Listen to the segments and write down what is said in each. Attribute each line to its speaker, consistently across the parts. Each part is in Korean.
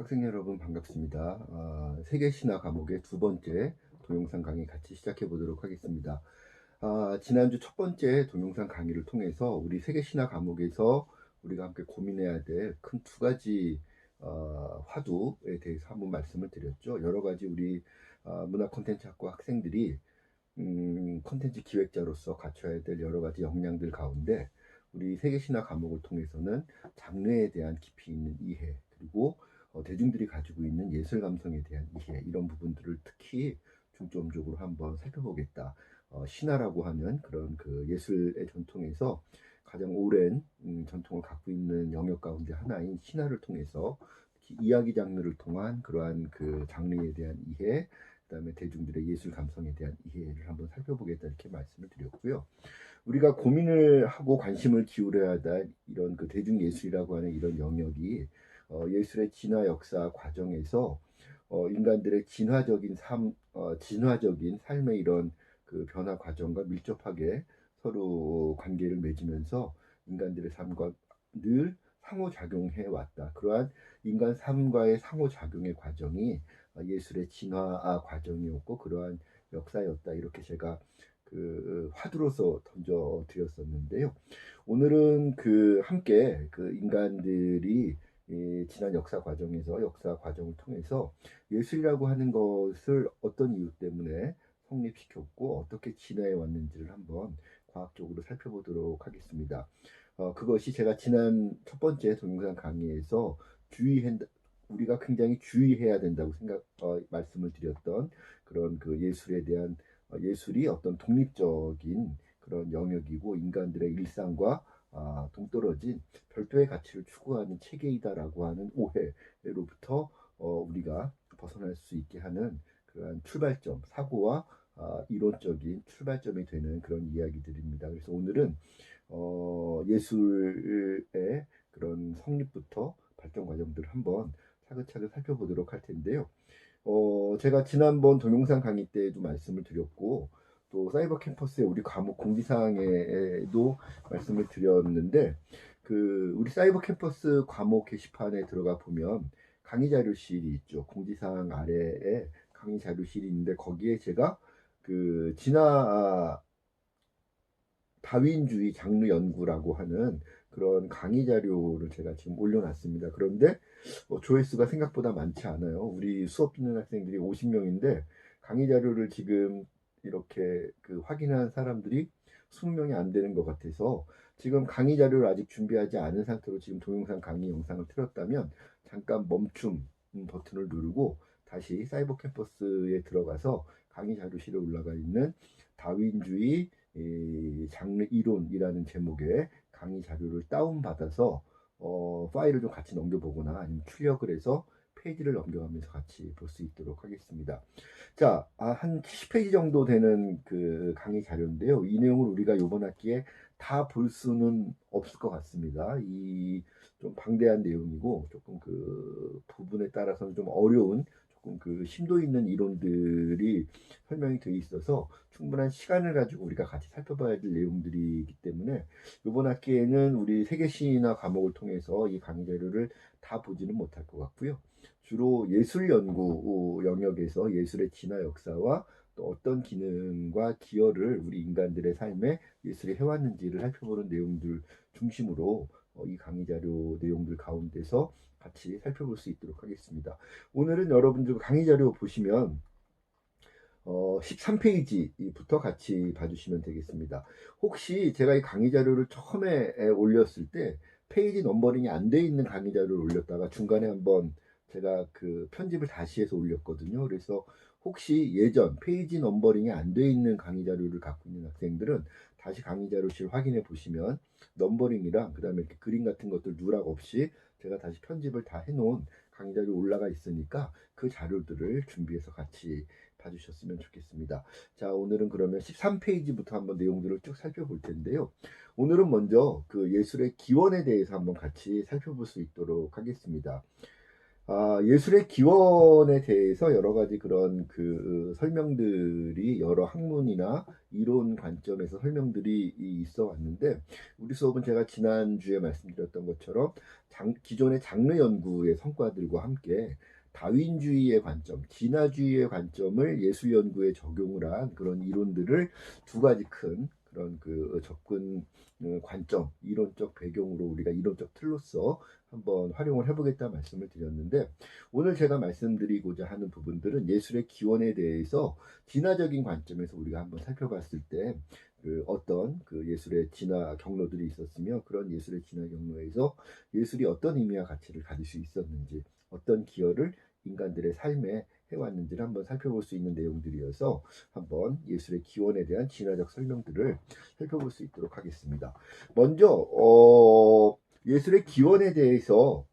Speaker 1: 학생 여러분 반갑습니다. 세계신화 과목의 두 번째 동영상 강의 같이 시작해 보도록 하겠습니다. 지난주 첫 번째 동영상 강의를 통해서 우리 세계신화 과목에서 우리가 함께 고민해야 될 큰 두 가지 화두에 대해서 한번 말씀을 드렸죠. 여러 가지 우리 문화 콘텐츠학과 학생들이 콘텐츠 기획자로서 갖춰야 될 여러 가지 역량들 가운데 우리 세계신화 과목을 통해서는 장르에 대한 깊이 있는 이해, 그리고 대중들이 가지고 있는 예술 감성에 대한 이해, 이런 부분들을 특히 중점적으로 한번 살펴보겠다. 신화라고 하는 그런 그 예술의 전통에서 가장 오랜 전통을 갖고 있는 영역 가운데 하나인 신화를 통해서 이야기 장르를 통한 그러한 그 장르에 대한 이해, 그다음에 대중들의 예술 감성에 대한 이해를 한번 살펴보겠다, 이렇게 말씀을 드렸고요. 우리가 고민을 하고 관심을 기울여야 할 이런 그 대중 예술이라고 하는 이런 영역이 예술의 진화 역사 과정에서 인간들의 진화적인 삶의 이런 그 변화 과정과 밀접하게 서로 관계를 맺으면서 인간들의 삶과 늘 상호작용해 왔다. 그러한 인간 삶과의 상호작용의 과정이 예술의 진화 과정이었고 그러한 역사였다. 이렇게 제가 그 화두로서 던져 드렸었는데요. 오늘은 그 함께 그 인간들이 지난 역사 과정을 통해서 예술이라고 하는 것을 어떤 이유 때문에 성립시켰고 어떻게 진화해 왔는지를 한번 과학적으로 살펴보도록 하겠습니다. 그것이 제가 지난 첫 번째 동영상 강의에서 우리가 굉장히 주의해야 된다고 말씀을 드렸던 그런 그 예술에 대한 예술이 어떤 독립적인 그런 영역이고 인간들의 일상과 동떨어진 별도의 가치를 추구하는 체계이다라고 하는 오해로부터 우리가 벗어날 수 있게 하는 그러한 출발점, 사고와 이론적인 출발점이 되는 그런 이야기들입니다. 그래서 오늘은 예술의 그런 성립부터 발전 과정들을 한번 차근차근 살펴보도록 할 텐데요. 제가 지난번 동영상 강의 때도 말씀을 드렸고 또 사이버 캠퍼스의 우리 과목 공지사항에도 말씀을 드렸는데 그 우리 사이버 캠퍼스 과목 게시판에 들어가 보면 강의 자료실이 있죠. 공지사항 아래에 강의 자료실이 있는데 거기에 제가 그 다윈주의 장르 연구라고 하는 그런 강의 자료를 제가 지금 올려놨습니다. 그런데 조회수가 생각보다 많지 않아요. 우리 수업 듣는 학생들이 50명인데 강의 자료를 지금 이렇게 그 확인한 사람들이 20명이 안 되는 것 같아서 지금 강의 자료를 아직 준비하지 않은 상태로 지금 동영상 강의 영상을 틀었다면 잠깐 멈춤 버튼을 누르고 다시 사이버 캠퍼스에 들어가서 강의 자료실에 올라가 있는 다윈주의 장르 이론이라는 제목의 강의 자료를 다운받아서 파일을 좀 같이 넘겨보거나 아니면 출력을 해서 페이지를 넘겨가면서 같이 볼 수 있도록 하겠습니다. 자, 한 70페이지 정도 되는 그 강의 자료인데요. 이 내용을 우리가 이번 학기에 다 볼 수는 없을 것 같습니다. 이 좀 방대한 내용이고 조금 그 부분에 따라서는 좀 어려운 조금 그 심도 있는 이론들이 설명이 되어 있어서 충분한 시간을 가지고 우리가 같이 살펴봐야 될 내용들이기 때문에 이번 학기에는 우리 세계신화 과목을 통해서 이 강의 자료를 다 보지는 못할 것 같고요. 주로 예술 연구 영역에서 예술의 진화 역사와 또 어떤 기능과 기여를 우리 인간들의 삶에 예술이 해왔는지를 살펴보는 내용들 중심으로 이 강의 자료 내용들 가운데서 같이 살펴볼 수 있도록 하겠습니다. 오늘은 여러분들 강의 자료 보시면 13페이지부터 같이 봐주시면 되겠습니다. 혹시 제가 이 강의 자료를 처음에 올렸을 때 페이지 넘버링이 안 돼 있는 강의 자료를 올렸다가 중간에 한번 제가 그 편집을 다시 해서 올렸거든요. 그래서 혹시 예전 페이지 넘버링이 안 돼 있는 강의 자료를 갖고 있는 학생들은 다시 강의 자료실 확인해 보시면 넘버링이랑 그 다음에 이렇게 그림 같은 것들 누락 없이 제가 다시 편집을 다 해놓은 강의 자료 올라가 있으니까 그 자료들을 준비해서 같이 봐주셨으면 좋겠습니다. 자, 오늘은 그러면 13페이지부터 한번 내용들을 쭉 살펴볼 텐데요. 오늘은 먼저 그 예술의 기원에 대해서 한번 같이 살펴볼 수 있도록 하겠습니다. 예술의 기원에 대해서 여러 가지 그런 그 설명들이 여러 학문이나 이론 관점에서 설명들이 있어 왔는데, 우리 수업은 제가 지난주에 말씀드렸던 것처럼 기존의 장르 연구의 성과들과 함께 다윈주의의 관점, 진화주의의 관점을 예술 연구에 적용을 한 그런 이론들을 두 가지 큰 그런 그 접근 관점, 이론적 배경으로 우리가 이론적 틀로서 한번 활용을 해보겠다 말씀을 드렸는데, 오늘 제가 말씀드리고자 하는 부분들은 예술의 기원에 대해서 진화적인 관점에서 우리가 한번 살펴봤을 때 그 어떤 그 예술의 진화 경로들이 있었으며, 그런 예술의 진화 경로에서 예술이 어떤 의미와 가치를 가질 수 있었는지, 어떤 기여를 인간들의 삶에 해왔는지를 한번 살펴볼 수 있는 내용들이어서 한번 예술의 기원에 대한 진화적 설명들을 살펴볼 수 있도록 하겠습니다. 먼저 예술의 기원에 대해서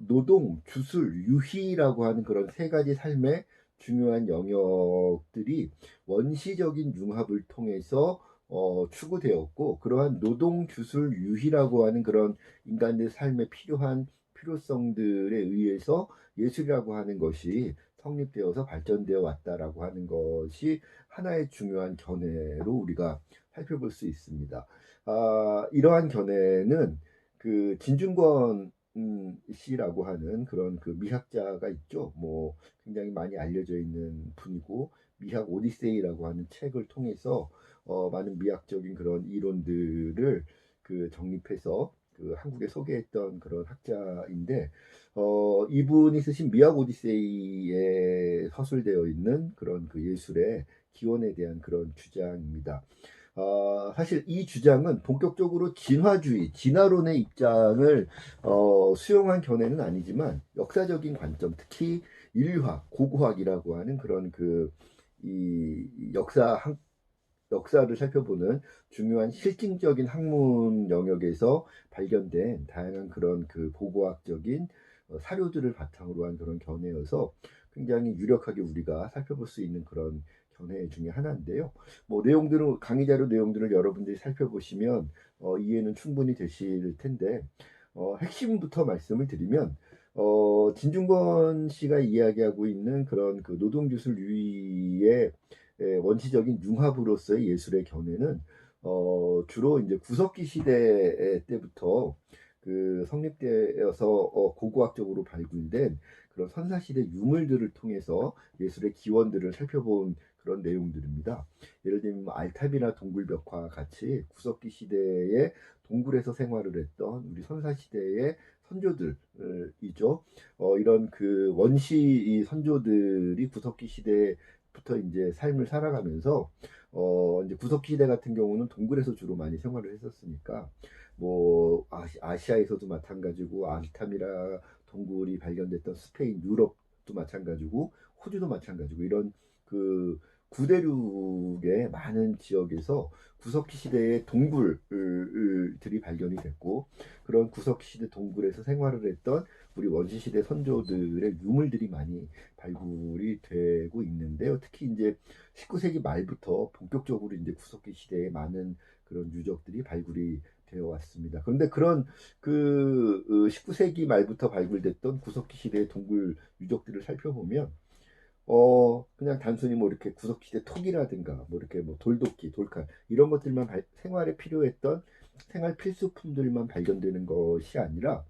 Speaker 1: 노동, 주술, 유희라고 하는 그런 세 가지 삶의 중요한 영역들이 원시적인 융합을 통해서 추구되었고, 그러한 노동, 주술, 유희라고 하는 그런 인간의 삶에 필요한 필요성들에 의해서 예술이라고 하는 것이 성립되어서 발전되어 왔다라고 하는 것이 하나의 중요한 견해로 우리가 살펴볼 수 있습니다. 이러한 견해는 그 진중권 씨라고 하는 그런 그 미학자가 있죠. 뭐 굉장히 많이 알려져 있는 분이고, 미학 오디세이라고 하는 책을 통해서 많은 미학적인 그런 이론들을 그 정립해서 그 한국에 소개했던 그런 학자인데, 이분이 쓰신 미학 오디세이에 서술되어 있는 그런 그 예술의 기원에 대한 그런 주장입니다. 사실 이 주장은 본격적으로 진화주의, 진화론의 입장을 수용한 견해는 아니지만, 역사적인 관점, 특히 인류학, 고고학이라고 하는 그런 그 이 역사를 살펴보는 중요한 실증적인 학문 영역에서 발견된 다양한 그런 그 고고학적인 사료들을 바탕으로 한 그런 견해여서 굉장히 유력하게 우리가 살펴볼 수 있는 그런 견해 중에 하나인데요. 뭐 내용들은, 강의 자료 내용들을 여러분들이 살펴보시면 이해는 충분히 되실 텐데, 핵심부터 말씀을 드리면, 진중권 씨가 이야기하고 있는 그런 그 노동기술 유희의 원시적인 융합으로서의 예술의 견해는 주로 이제 구석기 시대 때부터 그 성립되어서 고고학적으로 발굴된 그런 선사시대 유물들을 통해서 예술의 기원들을 살펴본 그런 내용들입니다. 예를 들면 뭐 알탑이나 동굴벽화 같이 구석기 시대에 동굴에서 생활을 했던 우리 선사시대의 선조들이죠. 이런 그 원시 선조들이 구석기 시대부터 이제 삶을 살아가면서 이제 구석기 시대 같은 경우는 동굴에서 주로 많이 생활을 했었으니까, 뭐 아시아에서도 마찬가지고, 알타미라 동굴이 발견됐던 스페인, 유럽도 마찬가지고, 호주도 마찬가지고, 이런 그 구대륙의 많은 지역에서 구석기 시대의 동굴들이 발견이 됐고, 그런 구석기 시대 동굴에서 생활을 했던 우리 원시 시대 선조들의 유물들이 많이 발굴이 되고 있는데요. 특히 이제 19세기 말부터 본격적으로 이제 구석기 시대에 많은 그런 유적들이 발굴이 되어 왔습니다. 그런데 그런 그 19세기 말부터 발굴됐던 구석기 시대의 동굴 유적들을 살펴보면 그냥 단순히 뭐 이렇게 구석기대 톡이라든가 뭐 이렇게 뭐 돌도끼, 돌칼 이런 것들만 생활에 필요했던 생활 필수품들만 발견되는 것이 아니라,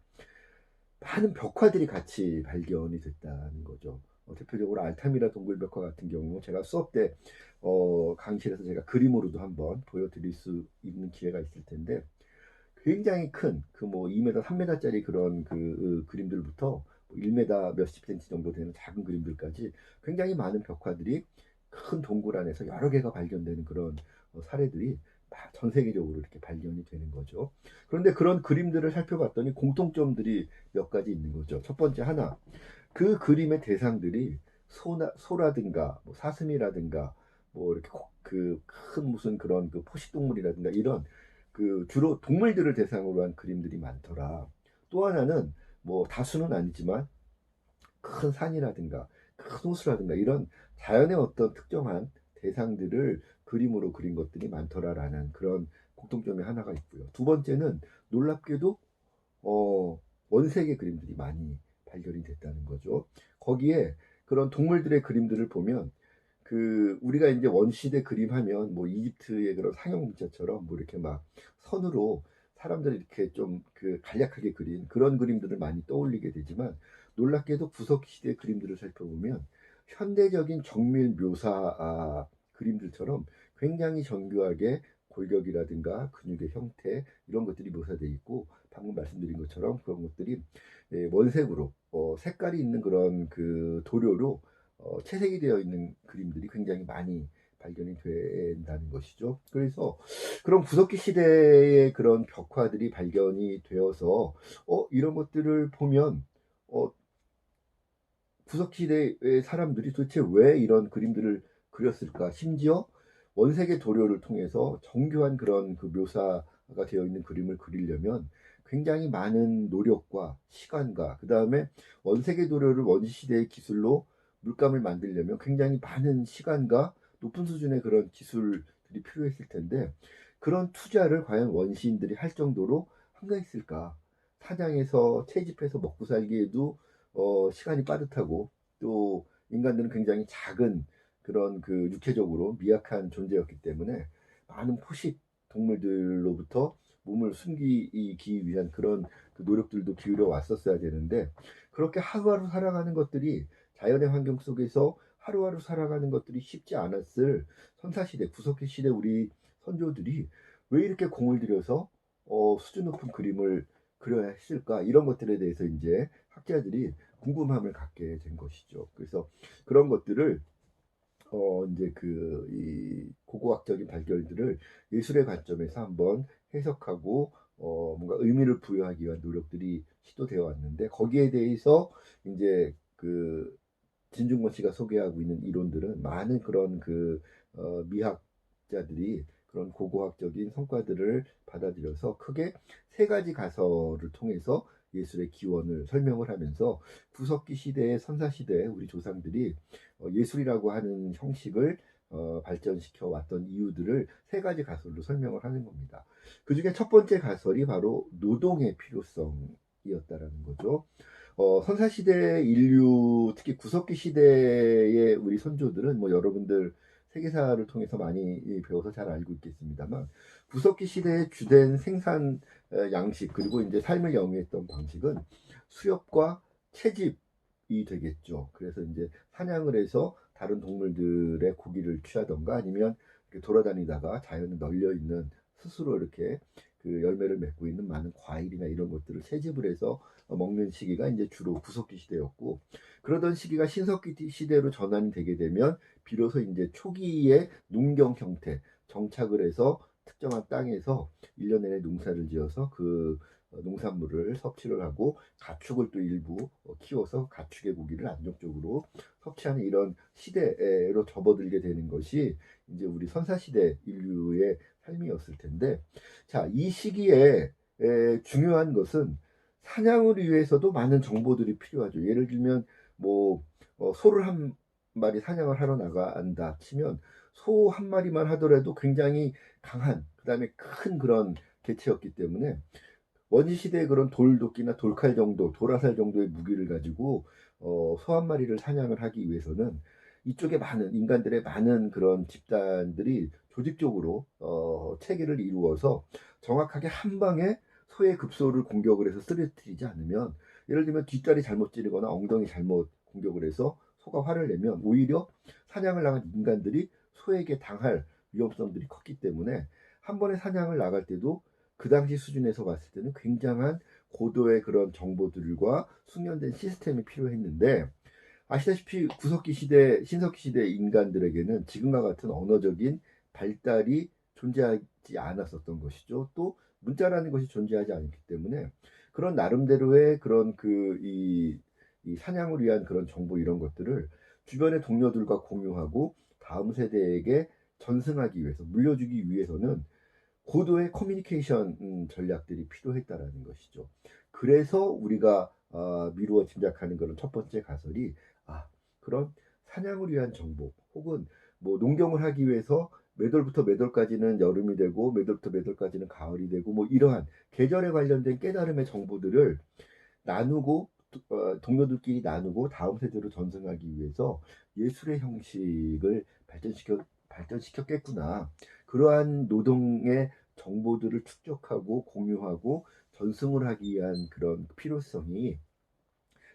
Speaker 1: 많은 벽화들이 같이 발견이 됐다는 거죠. 대표적으로 알타미라 동굴벽화 같은 경우, 제가 수업 때 강의실에서 제가 그림으로도 한번 보여드릴 수 있는 기회가 있을 텐데, 굉장히 큰 그 뭐 2m, 3m짜리 그런 그 그림들부터 1m 몇십 센치 정도 되는 작은 그림들까지 굉장히 많은 벽화들이 큰 동굴 안에서 여러 개가 발견되는 그런 사례들이 전 세계적으로 이렇게 발견이 되는 거죠. 그런데 그런 그림들을 살펴봤더니 공통점들이 몇 가지 있는 거죠. 첫 번째, 하나, 그 그림의 대상들이 소라든가 뭐 사슴이라든가 뭐 이렇게 그 큰 무슨 그런 그 포식동물이라든가 이런 그 주로 동물들을 대상으로 한 그림들이 많더라. 또 하나는 뭐 다수는 아니지만 큰 산이라든가 큰 호수라든가 이런 자연의 어떤 특정한 대상들을 그림으로 그린 것들이 많더라라는 그런 공통점이 하나가 있고요. 두 번째는 놀랍게도 원색의 그림들이 많이 발견이 됐다는 거죠. 거기에 그런 동물들의 그림들을 보면 우리가 이제 원시대 그림하면 뭐 이집트의 그런 상형 문자처럼 뭐 이렇게 막 선으로 사람들이 이렇게 좀 간략하게 그린 그런 그림들을 많이 떠올리게 되지만, 놀랍게도 구석기 시대 그림들을 살펴보면 현대적인 정밀 묘사 그림들처럼 굉장히 정교하게 골격이라든가 근육의 형태 이런 것들이 묘사되어 있고, 방금 말씀드린 것처럼 그런 것들이 원색으로 색깔이 있는 그런 도료로 채색이 되어 있는 그림들이 굉장히 많이 발견이 된다는 것이죠. 그래서 그런 구석기 시대의 그런 벽화들이 발견이 되어서 이런 것들을 보면 구석기 시대의 사람들이 도대체 왜 이런 그림들을 그렸을까? 심지어 원색의 도료를 통해서 정교한 그런 묘사가 되어 있는 그림을 그리려면 굉장히 많은 노력과 시간과, 그 다음에 원색의 도료를 원시시대의 기술로 물감을 만들려면 굉장히 많은 시간과 높은 수준의 그런 기술들이 필요했을 텐데, 그런 투자를 과연 원시인들이 할 정도로 한가했을까? 사냥해서 채집해서 먹고 살기에도 시간이 빠듯하고, 또 인간들은 굉장히 작은 그런 육체적으로 미약한 존재였기 때문에 많은 포식 동물들로부터 몸을 숨기기 위한 그런 노력들도 기울여 왔었어야 되는데, 그렇게 하루하루 살아가는 것들이, 자연의 환경 속에서 하루하루 살아가는 것들이 쉽지 않았을 선사시대, 구석기 시대 우리 선조들이 왜 이렇게 공을 들여서 수준 높은 그림을 그려야 했을까? 이런 것들에 대해서 이제 학자들이 궁금함을 갖게 된 것이죠. 그래서 그런 것들을 이제 이 고고학적인 발견들을 예술의 관점에서 한번 해석하고 뭔가 의미를 부여하기 위한 노력들이 시도되어 왔는데, 거기에 대해서 이제 진중권 씨가 소개하고 있는 이론들은 많은 그런 미학자들이 그런 고고학적인 성과들을 받아들여서 크게 세 가지 가설을 통해서 예술의 기원을 설명을 하면서, 구석기 시대의 선사시대의 우리 조상들이 예술이라고 하는 형식을 발전시켜 왔던 이유들을 세 가지 가설로 설명을 하는 겁니다. 그 중에 첫 번째 가설이 바로 노동의 필요성이었다라는 거죠. 선사시대 인류, 특히 구석기 시대의 우리 선조들은 뭐 여러분들 세계사를 통해서 많이 배워서 잘 알고 있겠습니다만, 구석기 시대의 주된 생산 양식, 그리고 이제 삶을 영위했던 방식은 수렵과 채집이 되겠죠. 그래서 이제 사냥을 해서 다른 동물들의 고기를 취하던가, 아니면 이렇게 돌아다니다가 자연에 널려 있는 스스로 이렇게 열매를 맺고 있는 많은 과일이나 이런 것들을 채집을 해서 먹는 시기가 이제 주로 구석기 시대였고, 그러던 시기가 신석기 시대로 전환이 되게 되면 비로소 이제 초기의 농경 형태, 정착을 해서 특정한 땅에서 1년 내내 농사를 지어서 농산물을 섭취를 하고, 가축을 또 일부 키워서 가축의 고기를 안정적으로 섭취하는 이런 시대로 접어들게 되는 것이 이제 우리 선사시대 인류의 삶이었을 텐데, 자, 이 시기에 중요한 것은 사냥을 위해서도 많은 정보들이 필요하죠. 예를 들면 뭐 소를 한 마리 사냥을 하러 나간다 치면, 소 한 마리만 하더라도 굉장히 강한, 그다음에 큰 그런 개체였기 때문에 원시 시대의 그런 돌도끼나 돌칼 정도, 돌아살 정도의 무기를 가지고 소 한 마리를 사냥을 하기 위해서는 이쪽에 많은 인간들의 많은 그런 집단들이 조직적으로 체계를 이루어서 정확하게 한 방에 소의 급소를 공격을 해서 쓰러뜨리지 않으면, 예를 들면 뒷다리 잘못 찌르거나 엉덩이 잘못 공격을 해서 소가 화를 내면 오히려 사냥을 나간 인간들이 소에게 당할 위험성들이 컸기 때문에, 한 번에 사냥을 나갈 때도 그 당시 수준에서 봤을 때는 굉장한 고도의 그런 정보들과 숙련된 시스템이 필요했는데, 아시다시피 구석기 시대, 신석기 시대 인간들에게는 지금과 같은 언어적인 발달이 존재하지 않았었던 것이죠. 또 문자라는 것이 존재하지 않기 때문에 그런 나름대로의 그런 이 사냥을 위한 그런 정보 이런 것들을 주변의 동료들과 공유하고 다음 세대에게 전승하기 위해서, 물려주기 위해서는 고도의 커뮤니케이션 전략들이 필요했다라는 것이죠. 그래서 우리가 미루어 짐작하는 그런 첫 번째 가설이, 그런 사냥을 위한 정보, 혹은 뭐 농경을 하기 위해서 몇 월부터 몇 월까지는 여름이 되고 몇 월부터 몇 월까지는 가을이 되고, 뭐 이러한 계절에 관련된 깨달음의 정보들을 나누고 동료들끼리 나누고 다음 세대로 전승하기 위해서 예술의 형식을 발전시켰겠구나. 그러한 노동의 정보들을 축적하고 공유하고 전승을 하기 위한 그런 필요성이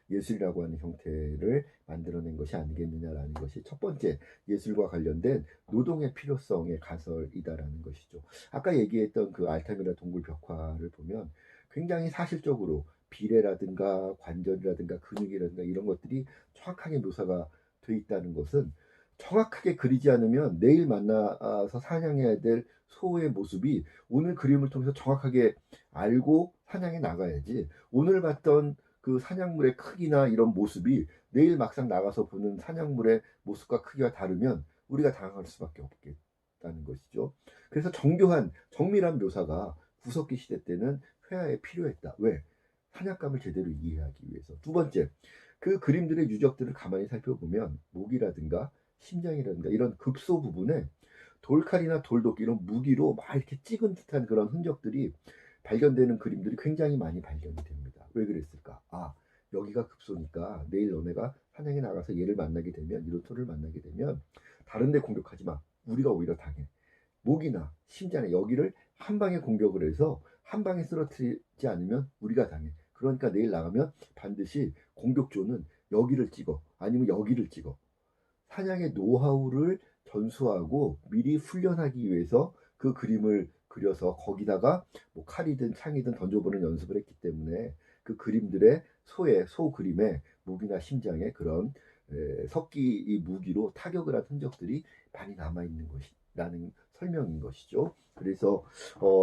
Speaker 1: 예술이라고 하는 형태를 만들어낸 것이 아니겠느냐라는 것이 첫 번째 예술과 관련된 노동의 필요성의 가설이다라는 것이죠. 아까 얘기했던 그 알타미라 동굴 벽화를 보면 굉장히 사실적으로 비례라든가 관절이라든가 근육이라든가 이런 것들이 정확하게 묘사가 돼 있다는 것은 정확하게 그리지 않으면 내일 만나서 사냥해야 될 소의 모습이 오늘 그림을 통해서 정확하게 알고 사냥에 나가야지, 오늘 봤던 그 사냥물의 크기나 이런 모습이 내일 막상 나가서 보는 사냥물의 모습과 크기가 다르면 우리가 당할 수밖에 없겠다는 것이죠. 그래서 정교한 정밀한 묘사가 구석기 시대 때는 회화에 필요했다. 왜? 사냥감을 제대로 이해하기 위해서. 두 번째, 그 그림들의 유적들을 가만히 살펴보면 목이라든가 심장이라든가 이런 급소 부분에 돌칼이나 돌도끼 이런 무기로 막 이렇게 찍은 듯한 그런 흔적들이 발견되는 그림들이 굉장히 많이 발견이 됩니다. 왜 그랬을까? 아, 여기가 급소니까 내일 너네가 사냥에 나가서 얘를 만나게 되면, 이런 소를 만나게 되면 다른 데 공격하지 마. 우리가 오히려 당해. 목이나 심장에 여기를 한 방에 공격을 해서 한 방에 쓰러뜨리지 않으면 우리가 당해. 그러니까 내일 나가면 반드시 공격조는 여기를 찍어. 아니면 여기를 찍어. 사냥의 노하우를 전수하고 미리 훈련하기 위해서 그 그림을 그려서 거기다가 뭐 칼이든 창이든 던져보는 연습을 했기 때문에 그 그림들의 소 그림에 목이나 심장에 그런 석기 무기로 타격을 한 흔적들이 많이 남아 있는 것이라는 설명인 것이죠. 그래서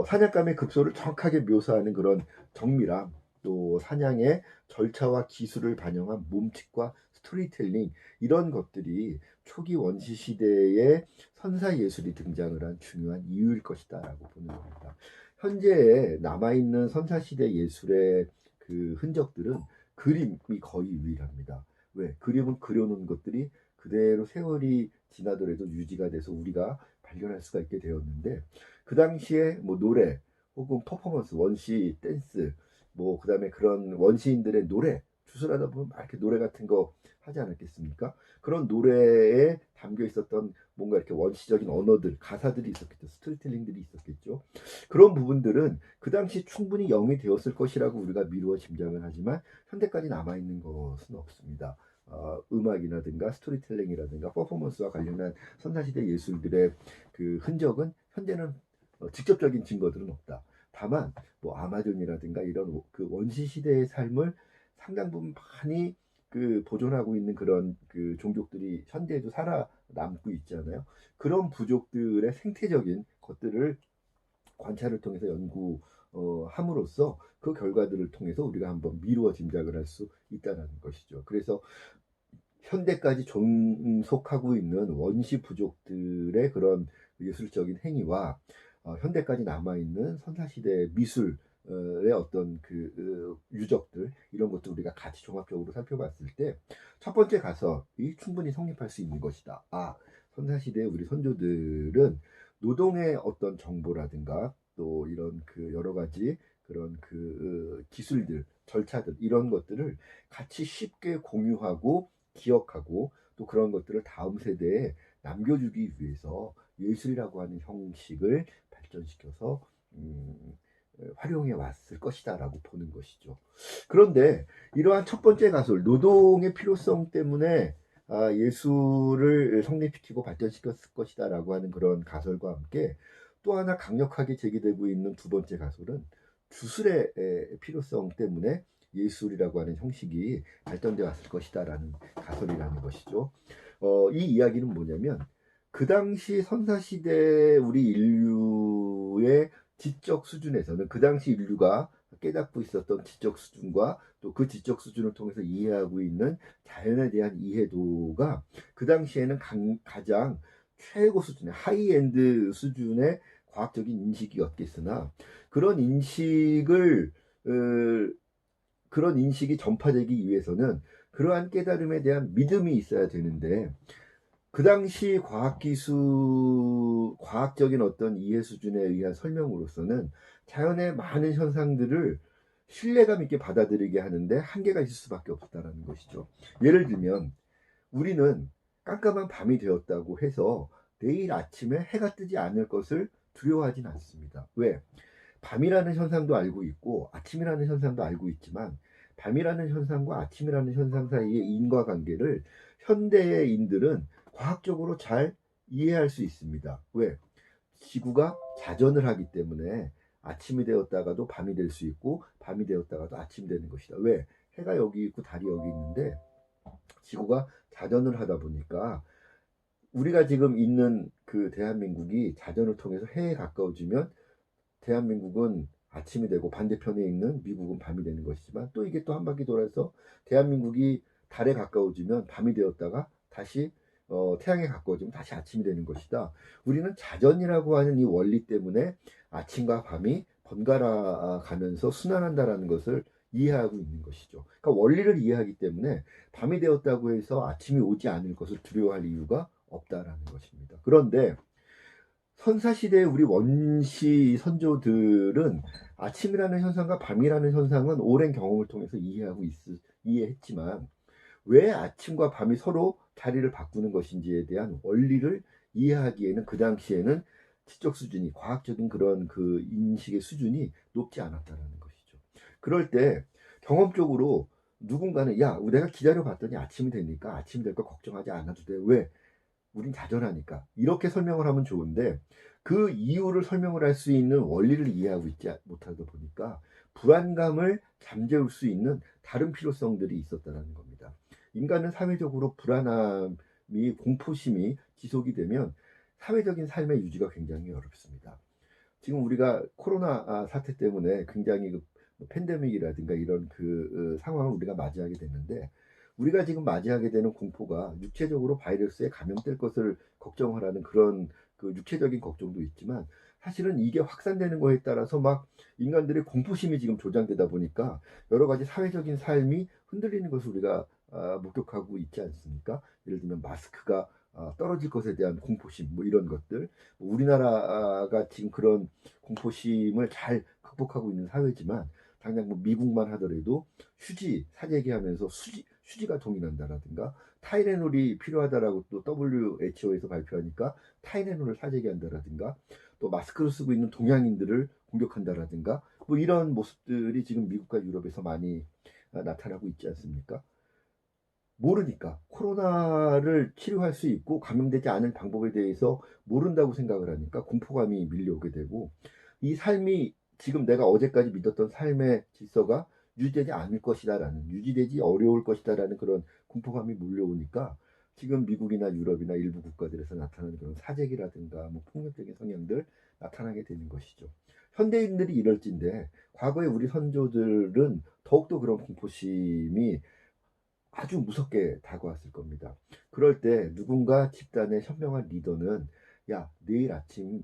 Speaker 1: 사냥감의 급소를 정확하게 묘사하는 그런 정밀함, 또 사냥의 절차와 기술을 반영한 몸짓과 스토리텔링, 이런 것들이 초기 원시 시대의 선사 예술이 등장을 한 중요한 이유일 것이다라고 보는 겁니다. 현재 남아있는 선사 시대 예술의 그 흔적들은 그림이 거의 유일합니다. 왜? 그림은 그려놓은 것들이 그대로 세월이 지나더라도 유지가 돼서 우리가 발견할 수가 있게 되었는데, 그 당시에 뭐 노래 혹은 퍼포먼스, 원시 댄스, 뭐 그다음에 그런 원시인들의 노래, 주술하다 보면 막 이렇게 노래 같은 거 하지 않았겠습니까? 그런 노래에 담겨 있었던 뭔가 이렇게 원시적인 언어들, 가사들이 있었겠죠. 스토리텔링들이 있었겠죠. 그런 부분들은 그 당시 충분히 영위되었을 것이라고 우리가 미루어 짐작을 하지만 현대까지 남아 있는 것은 없습니다. 음악이라든가 스토리텔링이라든가 퍼포먼스와 관련한 선사시대 예술들의 그 흔적은 현재는 직접적인 증거들은 없다. 다만 뭐 아마존이라든가 이런 그 원시 시대의 삶을 상당 부분 많이 그 보존하고 있는 그런 그 종족들이 현재에도 살아남고 있잖아요. 그런 부족들의 생태적인 것들을 관찰을 통해서 연구 함으로써 그 결과들을 통해서 우리가 한번 미루어 짐작을 할 수 있다는 것이죠. 그래서 현대까지 존속하고 있는 원시 부족들의 그런 예술적인 행위와 현대까지 남아있는 선사시대 미술의 어떤 그 유적들, 이런 것들 우리가 같이 종합적으로 살펴봤을 때 첫 번째 가설이 충분히 성립할 수 있는 것이다. 아, 선사시대의 우리 선조들은 노동의 어떤 정보라든가 또 이런 그 여러 가지 그런 그 기술들, 절차들, 이런 것들을 같이 쉽게 공유하고 기억하고 또 그런 것들을 다음 세대에 남겨주기 위해서 예술이라고 하는 형식을 발전시켜서 활용해 왔을 것이다라고 보는 것이죠. 그런데 이러한 첫 번째 가설, 노동의 필요성 때문에 예술을 성립시키고 발전시켰을 것이다라고 하는 그런 가설과 함께 또 하나 강력하게 제기되고 있는 두 번째 가설은 주술의 필요성 때문에 예술이라고 하는 형식이 발전되어 왔을 것이다라는 가설이라는 것이죠. 이 이야기는 뭐냐면 그 당시 선사시대 우리 인류의 지적 수준에서는 그 당시 인류가 깨닫고 있었던 지적 수준과 또 그 지적 수준을 통해서 이해하고 있는 자연에 대한 이해도가 그 당시에는 가장 최고 수준의 하이엔드 수준의 과학적인 인식이었겠으나 그런 인식을 그런 인식이 전파되기 위해서는 그러한 깨달음에 대한 믿음이 있어야 되는데, 그 당시 과학적인 어떤 이해 수준에 의한 설명으로서는 자연의 많은 현상들을 신뢰감 있게 받아들이게 하는데 한계가 있을 수밖에 없다라는 것이죠. 예를 들면 우리는 깜깜한 밤이 되었다고 해서 내일 아침에 해가 뜨지 않을 것을 두려워하진 않습니다. 왜? 밤이라는 현상도 알고 있고 아침이라는 현상도 알고 있지만 밤이라는 현상과 아침이라는 현상 사이의 인과관계를 현대인들은 과학적으로 잘 이해할 수 있습니다. 왜? 지구가 자전을 하기 때문에 아침이 되었다가도 밤이 될 수 있고 밤이 되었다가도 아침이 되는 것이다. 왜? 해가 여기 있고 달이 여기 있는데 지구가 자전을 하다 보니까 우리가 지금 있는 그 대한민국이 자전을 통해서 해에 가까워지면 대한민국은 아침이 되고 반대편에 있는 미국은 밤이 되는 것이지만 또 이게 또 한 바퀴 돌아서 대한민국이 달에 가까워지면 밤이 되었다가 다시 태양에 가까워지면 다시 아침이 되는 것이다. 우리는 자전이라고 하는 이 원리 때문에 아침과 밤이 번갈아 가면서 순환한다라는 것을 이해하고 있는 것이죠. 그러니까 원리를 이해하기 때문에 밤이 되었다고 해서 아침이 오지 않을 것을 두려워할 이유가 없다라는 것입니다. 그런데 선사시대의 우리 원시 선조들은 아침이라는 현상과 밤이라는 현상은 오랜 경험을 통해서 이해했지만 왜 아침과 밤이 서로 자리를 바꾸는 것인지에 대한 원리를 이해하기에는 그 당시에는 지적 수준이 과학적인 그런 그 인식의 수준이 높지 않았다는 것이죠. 그럴 때 경험적으로 누군가는 야, 내가 기다려 봤더니 아침이 되니까 아침이 될 거 걱정하지 않아도 돼. 왜? 우린 자전하니까. 이렇게 설명을 하면 좋은데 그 이유를 설명을 할 수 있는 원리를 이해하고 있지 못하다 보니까 불안감을 잠재울 수 있는 다른 필요성들이 있었다는 겁니다. 인간은 사회적으로 불안함이 공포심이 지속이 되면 사회적인 삶의 유지가 굉장히 어렵습니다. 지금 우리가 코로나 사태 때문에 굉장히 그 팬데믹이라든가 이런 그 상황을 우리가 맞이하게 됐는데 우리가 지금 맞이하게 되는 공포가 육체적으로 바이러스에 감염될 것을 걱정하라는 그런 그 육체적인 걱정도 있지만 사실은 이게 확산되는 거에 따라서 막 인간들의 공포심이 지금 조장되다 보니까 여러 가지 사회적인 삶이 흔들리는 것을 우리가 목격하고 있지 않습니까? 예를 들면 마스크가 떨어질 것에 대한 공포심 뭐 이런 것들 우리나라가 지금 그런 공포심을 잘 극복하고 있는 사회지만 당장 뭐 미국만 하더라도 휴지 사재기하면서 휴지가 동의난다라든가 타이레놀이 필요하다라고 또 WHO에서 발표하니까 타이레놀을 사재기한다라든가 또 마스크를 쓰고 있는 동양인들을 공격한다라든가 뭐 이런 모습들이 지금 미국과 유럽에서 많이 나타나고 있지 않습니까? 모르니까 코로나를 치료할 수 있고 감염되지 않을 방법에 대해서 모른다고 생각을 하니까 공포감이 밀려오게 되고 이 삶이 지금 내가 어제까지 믿었던 삶의 질서가 유지되지 않을 것이다라는 유지되지 어려울 것이다라는 그런 공포감이 몰려오니까 지금 미국이나 유럽이나 일부 국가들에서 나타나는 그런 사재기라든가 뭐 폭력적인 성향들 나타나게 되는 것이죠. 현대인들이 이럴진데 과거에 우리 선조들은 더욱더 그런 공포심이 아주 무섭게 다가왔을 겁니다. 그럴 때 누군가 집단의 현명한 리더는 야, 내일 아침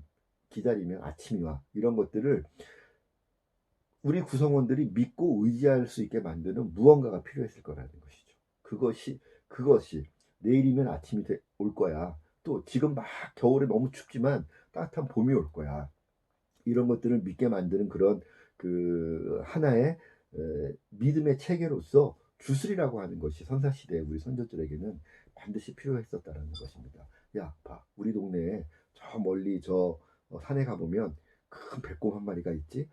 Speaker 1: 기다리면 아침이 와. 이런 것들을 우리 구성원들이 믿고 의지할 수 있게 만드는 무언가가 필요했을 거라는 것이죠. 그것이 내일이면 올 거야. 또 지금 막 겨울에 너무 춥지만 따뜻한 봄이 올 거야. 이런 것들을 믿게 만드는 그런 그 하나의 믿음의 체계로서 주술이라고 하는 것이 선사시대의 우리 선조들에게는 반드시 필요했었다는 것입니다. 야, 봐, 우리 동네에 저 멀리 저 산에 가보면 큰 백곰 한 마리가 있지.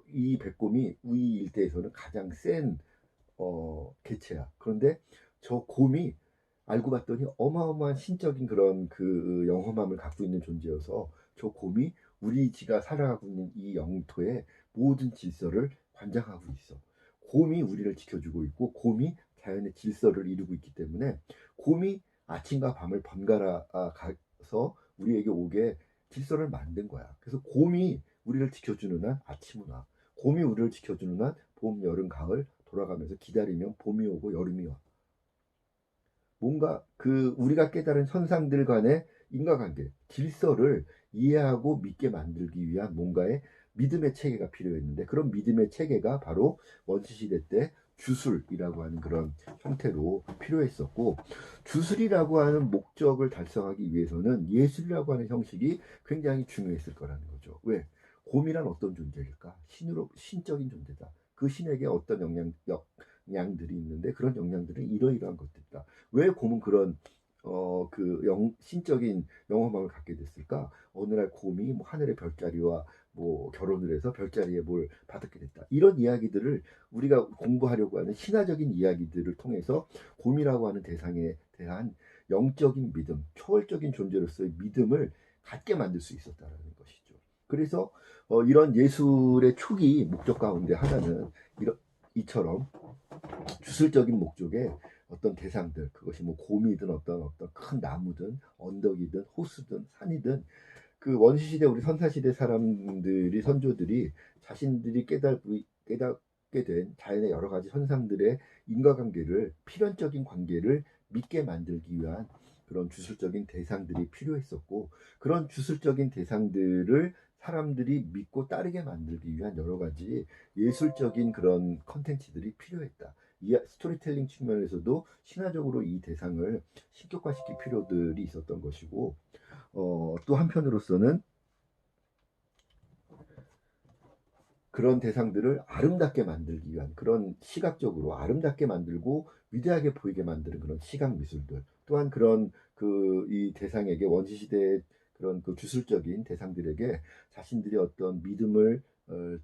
Speaker 1: 이 백곰이 우리 일대에서는 가장 센 개체야. 그런데 저 곰이 알고 봤더니 어마어마한 신적인 그런 그 영험함을 갖고 있는 존재여서 저 곰이 우리 지가 살아가고 있는 이 영토의 모든 질서를 관장하고 있어. 곰이 우리를 지켜주고 있고 곰이 자연의 질서를 이루고 있기 때문에 곰이 아침과 밤을 번갈아 가서 우리에게 오게 질서를 만든 거야. 그래서 곰이 우리를 지켜주는 한 아침은 와. 곰이 우리를 지켜주는 한 봄, 여름, 가을 돌아가면서 기다리면 봄이 오고 여름이 와. 뭔가 그 우리가 깨달은 현상들 간의 인과관계, 질서를 이해하고 믿게 만들기 위한 뭔가의 믿음의 체계가 필요했는데 그런 믿음의 체계가 바로 원시시대 때 주술이라고 하는 그런 형태로 필요했었고 주술이라고 하는 목적을 달성하기 위해서는 예술이라고 하는 형식이 굉장히 중요했을 거라는 거죠. 왜? 곰이란 어떤 존재일까? 신적인 존재다. 그 신에게 어떤 영향들이 있는데 그런 영향들은 이러이러한 것들이다. 왜 곰은 그런 신적인 영험함을 갖게 됐을까? 어느 날 곰이 뭐 하늘의 별자리와 뭐 결혼을 해서 별자리에 뭘 받게 됐다. 이런 이야기들을 우리가 공부하려고 하는 신화적인 이야기들을 통해서 곰이라고 하는 대상에 대한 영적인 믿음, 초월적인 존재로서의 믿음을 갖게 만들 수 있었다는 것이죠. 그래서 이런 예술의 초기 목적 가운데 하나는 이처럼 주술적인 목적의 어떤 대상들, 그것이 뭐 곰이든 어떤 큰 나무든 언덕이든 호수든 산이든, 그 원시시대 우리 선사시대 사람들이 선조들이 자신들이 깨닫게 된 자연의 여러 가지 현상들의 인과관계를, 필연적인 관계를 믿게 만들기 위한 그런 주술적인 대상들이 필요했었고, 그런 주술적인 대상들을 사람들이 믿고 따르게 만들기 위한 여러 가지 예술적인 그런 컨텐츠들이 필요했다. 이 스토리텔링 측면에서도 신화적으로 이 대상을 신격화시킬 필요들이 있었던 것이고, 또 한편으로서는 그런 대상들을 아름답게 만들기 위한, 그런 시각적으로 아름답게 만들고 위대하게 보이게 만드는 그런 시각 미술들, 또한 그런 이 대상에게, 원시시대의 그런 그 주술적인 대상들에게 자신들이 어떤 믿음을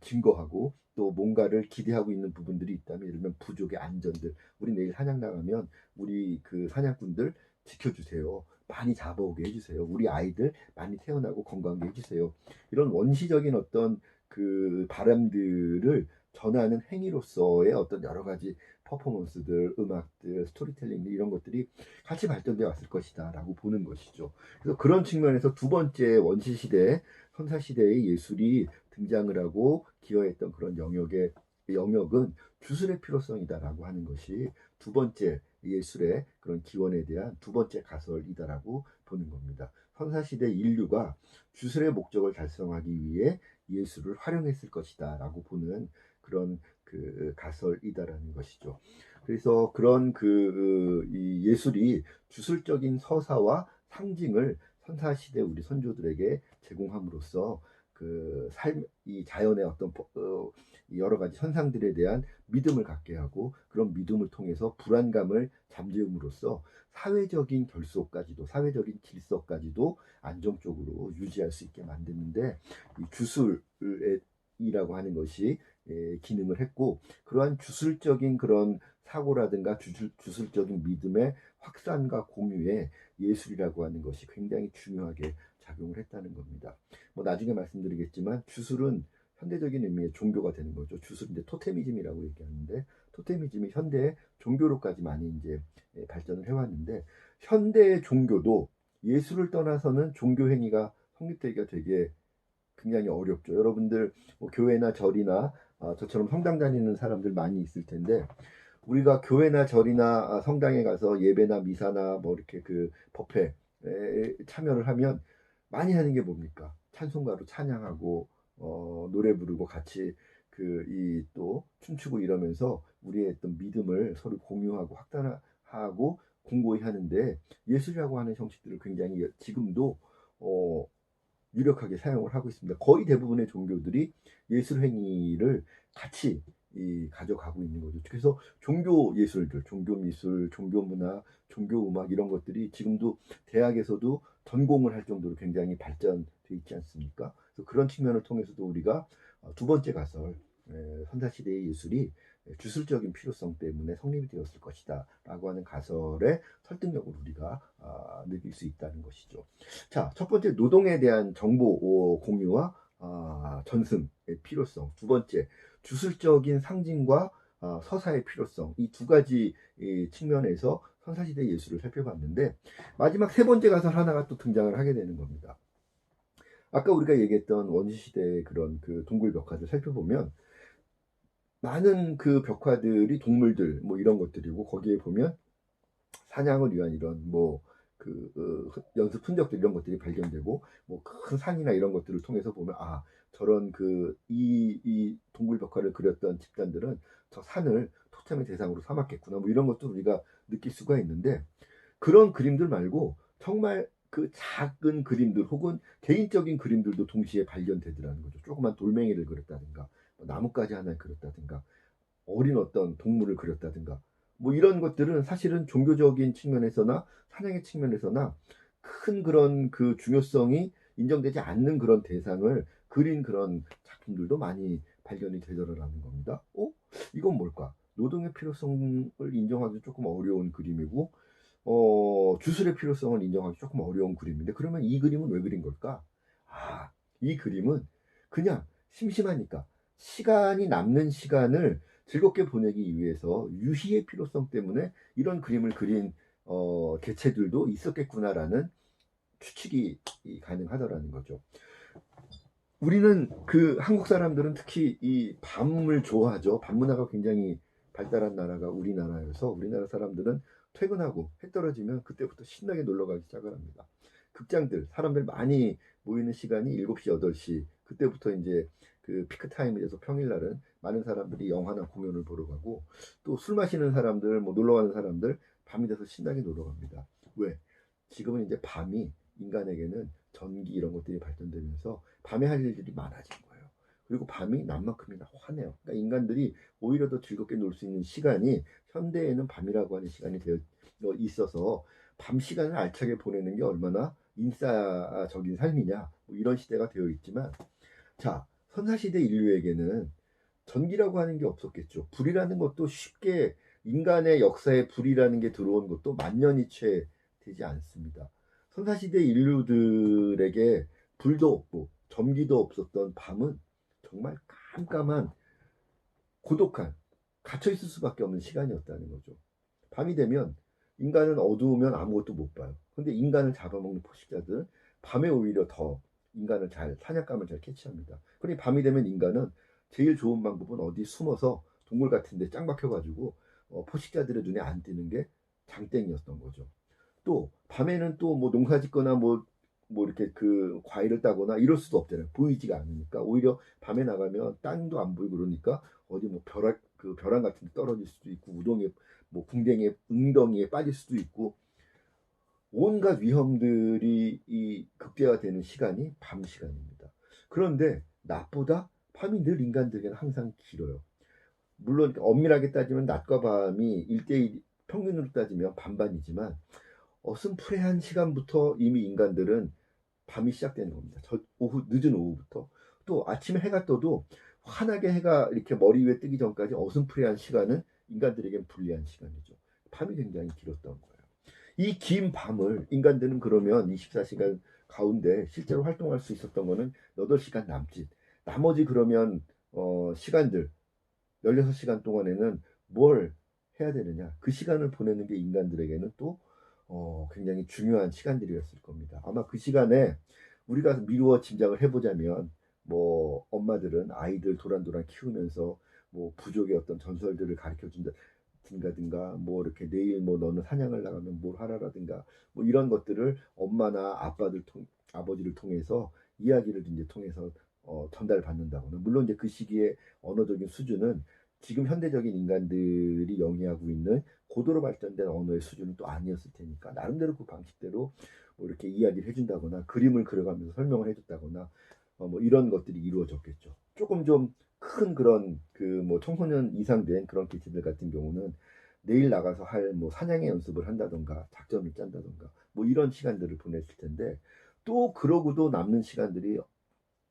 Speaker 1: 증거하고 또 뭔가를 기대하고 있는 부분들이 있다면, 예를 들면 부족의 안전들, 우리 내일 사냥 나가면 우리 그 사냥꾼들 지켜주세요, 많이 잡아오게 해주세요, 우리 아이들 많이 태어나고 건강하게 해주세요, 이런 원시적인 어떤 그 바람들을 전하는 행위로서의 어떤 여러 가지 퍼포먼스들, 음악들, 스토리텔링, 이런 것들이 같이 발전되어 왔을 것이다라고 보는 것이죠. 그래서 그런 측면에서 두 번째 원시시대, 선사시대의 예술이 등장을 하고 기여했던 그런 영역은 주술의 필요성이다라고 하는 것이 두 번째 예술의 그런 기원에 대한 두 번째 가설이다라고 보는 겁니다. 선사시대 인류가 주술의 목적을 달성하기 위해 예술을 활용했을 것이다라고 보는 그런 그 가설이다라는 것이죠. 그래서 그런 이 예술이 주술적인 서사와 상징을 선사시대 우리 선조들에게 제공함으로써 이 자연의 어떤 여러 가지 현상들에 대한 믿음을 갖게 하고, 그런 믿음을 통해서 불안감을 잠재움으로써 사회적인 결속까지도, 사회적인 질서까지도 안정적으로 유지할 수 있게 만드는데 이 주술이라고 하는 것이 기능을 했고, 그러한 주술적인 그런 사고라든가 주술적인 믿음의 확산과 공유에 예술이라고 하는 것이 굉장히 중요하게 작용을 했다는 겁니다. 뭐 나중에 말씀드리겠지만 주술은 현대적인 의미의 종교가 되는 거죠. 주술인데 토테미즘이라고 얘기하는데, 토테미즘이 현대 종교로까지 많이 이제 발전을 해왔는데, 현대의 종교도 예술을 떠나서는 종교 행위가 성립되기가 되게 굉장히 어렵죠. 여러분들 뭐 교회나 절이나 저처럼 성당 다니는 사람들 많이 있을 텐데, 우리가 교회나 절이나 성당에 가서 예배나 미사나 뭐 이렇게 그 법회에 참여를 하면 많이 하는 게 뭡니까? 찬송가로 찬양하고 노래 부르고 같이 이 또 춤추고 이러면서 우리의 어떤 믿음을 서로 공유하고 확산하고 공고히 하는데, 예술이라고 하는 형식들을 굉장히 지금도 유력하게 사용을 하고 있습니다. 거의 대부분의 종교들이 예술 행위를 같이 가져가고 있는 거죠. 그래서 종교 예술들, 종교 미술, 종교 문화, 종교 음악, 이런 것들이 지금도 대학에서도 전공을 할 정도로 굉장히 발전돼 있지 않습니까? 그래서 그런 측면을 통해서도 우리가 두 번째 가설, 선사시대의 예술이 주술적인 필요성 때문에 성립이 되었을 것이다 라고 하는 가설의 설득력을 우리가 느낄 수 있다는 것이죠. 자, 첫 번째, 노동에 대한 정보 공유와 전승의 필요성. 두 번째, 주술적인 상징과 서사의 필요성. 이 두 가지 측면에서 선사시대 예술을 살펴봤는데, 마지막 세 번째 가설 하나가 또 등장을 하게 되는 겁니다. 아까 우리가 얘기했던 원시시대의 그런 그 동굴 벽화들 살펴보면 많은 그 벽화들이 동물들 뭐 이런 것들이고, 거기에 보면 사냥을 위한 이런 연습 흔적들, 이런 것들이 발견되고, 뭐 큰 산이나 이런 것들을 통해서 보면 저런 이 동굴 벽화를 그렸던 집단들은 저 산을 토템의 대상으로 삼았겠구나, 뭐 이런 것도 우리가 느낄 수가 있는데, 그런 그림들 말고 정말 그 작은 그림들 혹은 개인적인 그림들도 동시에 발견되더라는 거죠. 조그만 돌멩이를 그렸다든가, 나뭇가지 하나를 그렸다든가, 어린 어떤 동물을 그렸다든가 뭐 이런 것들은 사실은 종교적인 측면에서나 사냥의 측면에서나 큰 그런 그 중요성이 인정되지 않는 그런 대상을 그린 그런 작품들도 많이 발견이 되더라라는 겁니다. 이건 뭘까? 노동의 필요성을 인정하기 조금 어려운 그림이고, 주술의 필요성을 인정하기 조금 어려운 그림인데, 그러면 이 그림은 왜 그린 걸까? 이 그림은 그냥 심심하니까 시간이 남는 시간을 즐겁게 보내기 위해서 유희의 필요성 때문에 이런 그림을 그린 개체들도 있었겠구나라는 추측이 가능하더라는 거죠. 우리는 그 한국 사람들은 특히 이 밤을 좋아하죠. 밤 문화가 굉장히 발달한 나라가 우리나라여서 우리나라 사람들은 퇴근하고 해 떨어지면 그때부터 신나게 놀러 가기 시작을 합니다. 극장들 사람들 많이 모이는 시간이 7시, 8시 그때부터 이제 그 피크 타임이 돼서 평일날은 많은 사람들이 영화나 공연을 보러 가고 또 술 마시는 사람들, 뭐 놀러 가는 사람들 밤이 돼서 신나게 놀러 갑니다. 왜? 지금은 이제 밤이 인간에게는 전기 이런 것들이 발전되면서 밤에 할 일들이 많아진 거예요. 그리고 밤이 낮만큼이나 환해요. 그러니까 인간들이 오히려 더 즐겁게 놀 수 있는 시간이 현대에는 밤이라고 하는 시간이 되어 있어서 밤 시간을 알차게 보내는 게 얼마나 인싸적인 삶이냐 뭐 이런 시대가 되어 있지만 자 선사시대 인류에게는 전기라고 하는 게 없었겠죠. 불이라는 것도 쉽게 인간의 역사에 불이라는 게 들어온 것도 만년이 채 되지 않습니다. 선사시대 인류들에게 불도 없고 전기도 없었던 밤은 정말 깜깜한 고독한 갇혀 있을 수밖에 없는 시간이었다는 거죠. 밤이 되면 인간은 어두우면 아무것도 못 봐요. 근데 인간을 잡아먹는 포식자들은 밤에 오히려 더 인간을 잘 사냥감을 잘 캐치합니다. 그러니 밤이 되면 인간은 제일 좋은 방법은 어디 숨어서 동굴 같은 데 짱 박혀가지고 포식자들의 눈에 안 띄는 게 장땡이었던 거죠. 또 밤에는 또 뭐 농사 짓거나 뭐 이렇게 그 과일을 따거나 이럴 수도 없잖아요. 보이지가 않으니까 오히려 밤에 나가면 땅도 안 보이고 그러니까 어디 뭐 벼랑 같은 데 떨어질 수도 있고 우동에 뭐 궁뎅이에 웅덩이에 빠질 수도 있고 온갖 위험들이 이 극대화되는 시간이 밤 시간입니다. 그런데 낮보다 밤이 늘 인간들에게는 항상 길어요. 물론 엄밀하게 따지면 낮과 밤이 1대1 평균으로 따지면 반반이지만 어슴푸레한 시간부터 이미 인간들은 밤이 시작되는 겁니다. 늦은 오후부터. 또 아침에 해가 떠도 환하게 해가 이렇게 머리 위에 뜨기 전까지 어슴푸레한 시간은 인간들에겐 불리한 시간이죠. 밤이 굉장히 길었던 거예요. 이 긴 밤을 인간들은 그러면 24시간 가운데 실제로 활동할 수 있었던 거는 8시간 남짓. 나머지 그러면 시간들 16시간 동안에는 뭘 해야 되느냐? 그 시간을 보내는 게 인간들에게는 또 굉장히 중요한 시간들이었을 겁니다. 아마 그 시간에 우리가 미루어 짐작을 해보자면 뭐 엄마들은 아이들 도란도란 키우면서 뭐 부족의 어떤 전설들을 가르쳐 준다든가 뭐 이렇게 내일 뭐 너는 사냥을 나가면 뭘 하라라든가 뭐 이런 것들을 엄마나 아버지를 통해서 이야기를 이제 통해서 전달받는다거나 물론 이제 그 시기에 언어적인 수준은 지금 현대적인 인간들이 영위하고 있는 고도로 발전된 언어의 수준은 또 아니었을 테니까 나름대로 그 방식대로 뭐 이렇게 이야기를 해준다거나 그림을 그려가면서 설명을 해줬다거나 뭐 이런 것들이 이루어졌겠죠. 조금 좀 큰 그런 그 뭐 청소년 이상 된 그런 개체들 같은 경우는 내일 나가서 할 뭐 사냥의 연습을 한다던가 작전을 짠다던가 뭐 이런 시간들을 보냈을 텐데 또 그러고도 남는 시간들이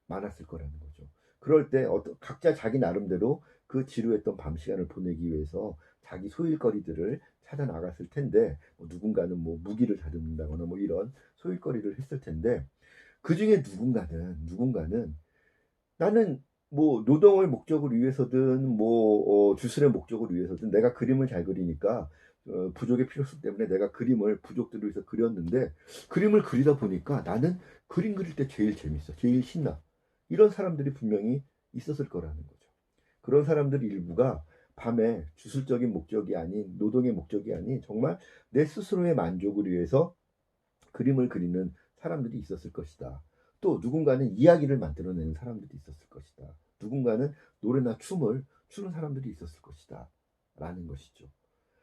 Speaker 1: 많았을 거라는 거죠. 그럴 때 각자 자기 나름대로 그 지루했던 밤 시간을 보내기 위해서 자기 소일거리들을 찾아 나갔을 텐데 뭐 누군가는 뭐 무기를 다듬는다거나 뭐 이런 소일거리를 했을 텐데 그 중에 누군가는 나는 뭐 노동을 목적으로 위해서든 뭐 주술의 목적을 위해서든 내가 그림을 잘 그리니까 부족의 필요성 때문에 내가 그림을 부족들을 위해서 그렸는데 그림을 그리다 보니까 나는 그림 그릴 때 제일 재밌어, 제일 신나. 이런 사람들이 분명히 있었을 거라는 거죠. 그런 사람들 일부가 밤에 주술적인 목적이 아닌 노동의 목적이 아닌 정말 내 스스로의 만족을 위해서 그림을 그리는 사람들이 있었을 것이다. 또 누군가는 이야기를 만들어내는 사람들이 있었을 것이다. 누군가는 노래나 춤을 추는 사람들이 있었을 것이다. 라는 것이죠.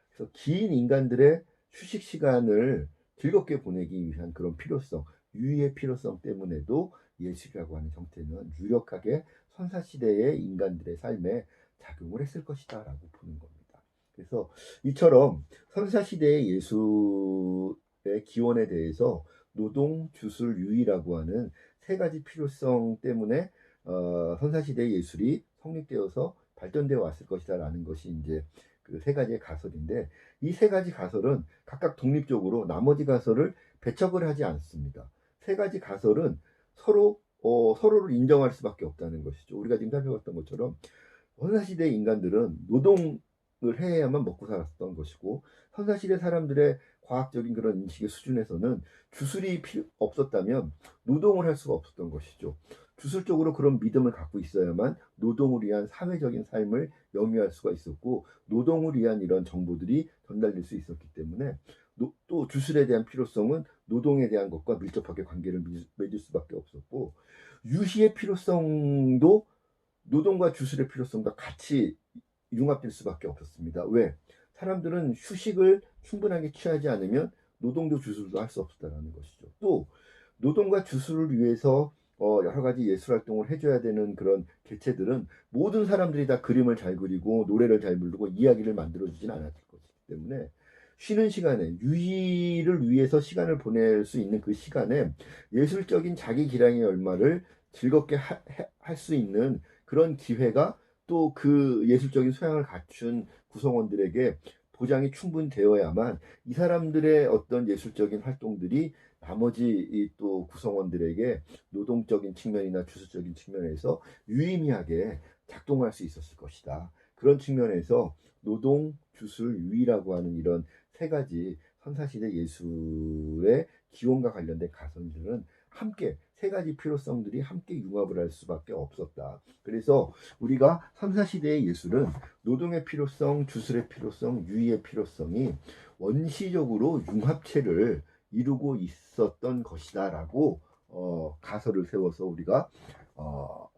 Speaker 1: 그래서 긴 인간들의 휴식 시간을 즐겁게 보내기 위한 그런 필요성, 유의의 필요성 때문에도 예술이라고 하는 형태는 유력하게 선사시대의 인간들의 삶에 작용을 했을 것이다 라고 보는 겁니다. 그래서 이처럼 선사시대의 예술의 기원에 대해서 노동, 주술, 유의라고 하는 세 가지 필요성 때문에 선사시대의 예술이 성립되어서 발전되어 왔을 것이다 라는 것이 이제 그 세 가지의 가설인데, 이 세 가지 가설은 각각 독립적으로 나머지 가설을 배척을 하지 않습니다. 세 가지 가설은 서로를 인정할 수밖에 없다는 것이죠. 우리가 지금 살펴봤던 것처럼 선사시대 인간들은 노동을 해야만 먹고 살았던 것이고, 선사시대 사람들의 과학적인 그런 인식의 수준에서는 주술이 없었다면 노동을 할 수가 없었던 것이죠. 주술적으로 그런 믿음을 갖고 있어야만 노동을 위한 사회적인 삶을 영위할 수가 있었고, 노동을 위한 이런 정보들이 전달될 수 있었기 때문에 또 주술에 대한 필요성은 노동에 대한 것과 밀접하게 관계를 맺을 수밖에 없었고, 유희의 필요성도 노동과 주술의 필요성과 같이 융합될 수밖에 없었습니다. 왜? 사람들은 휴식을 충분하게 취하지 않으면 노동도 주술도 할 수 없었다는 것이죠. 또 노동과 주술을 위해서 여러 가지 예술 활동을 해줘야 되는 그런 개체들은 모든 사람들이 다 그림을 잘 그리고 노래를 잘 부르고 이야기를 만들어주진 않았을 것이기 때문에, 쉬는 시간에 유희를 위해서 시간을 보낼 수 있는 그 시간에 예술적인 자기 기량의 열마를 즐겁게 할 수 있는 그런 기회가 또 그 예술적인 소양을 갖춘 구성원들에게 보장이 충분히 되어야만 이 사람들의 어떤 예술적인 활동들이 나머지 이 또 구성원들에게 노동적인 측면이나 주술적인 측면에서 유의미하게 작동할 수 있었을 것이다. 그런 측면에서 노동, 주술, 유의라고 하는 이런 세 가지 선사시대 예술의 기원과 관련된 가설들은 함께 세 가지 필요성들이 함께 융합을 할 수밖에 없었다. 그래서 우리가 선사시대의 예술은 노동의 필요성, 주술의 필요성, 유의의 필요성이 원시적으로 융합체를 이루고 있었던 것이다라고 가설을 세워서 우리가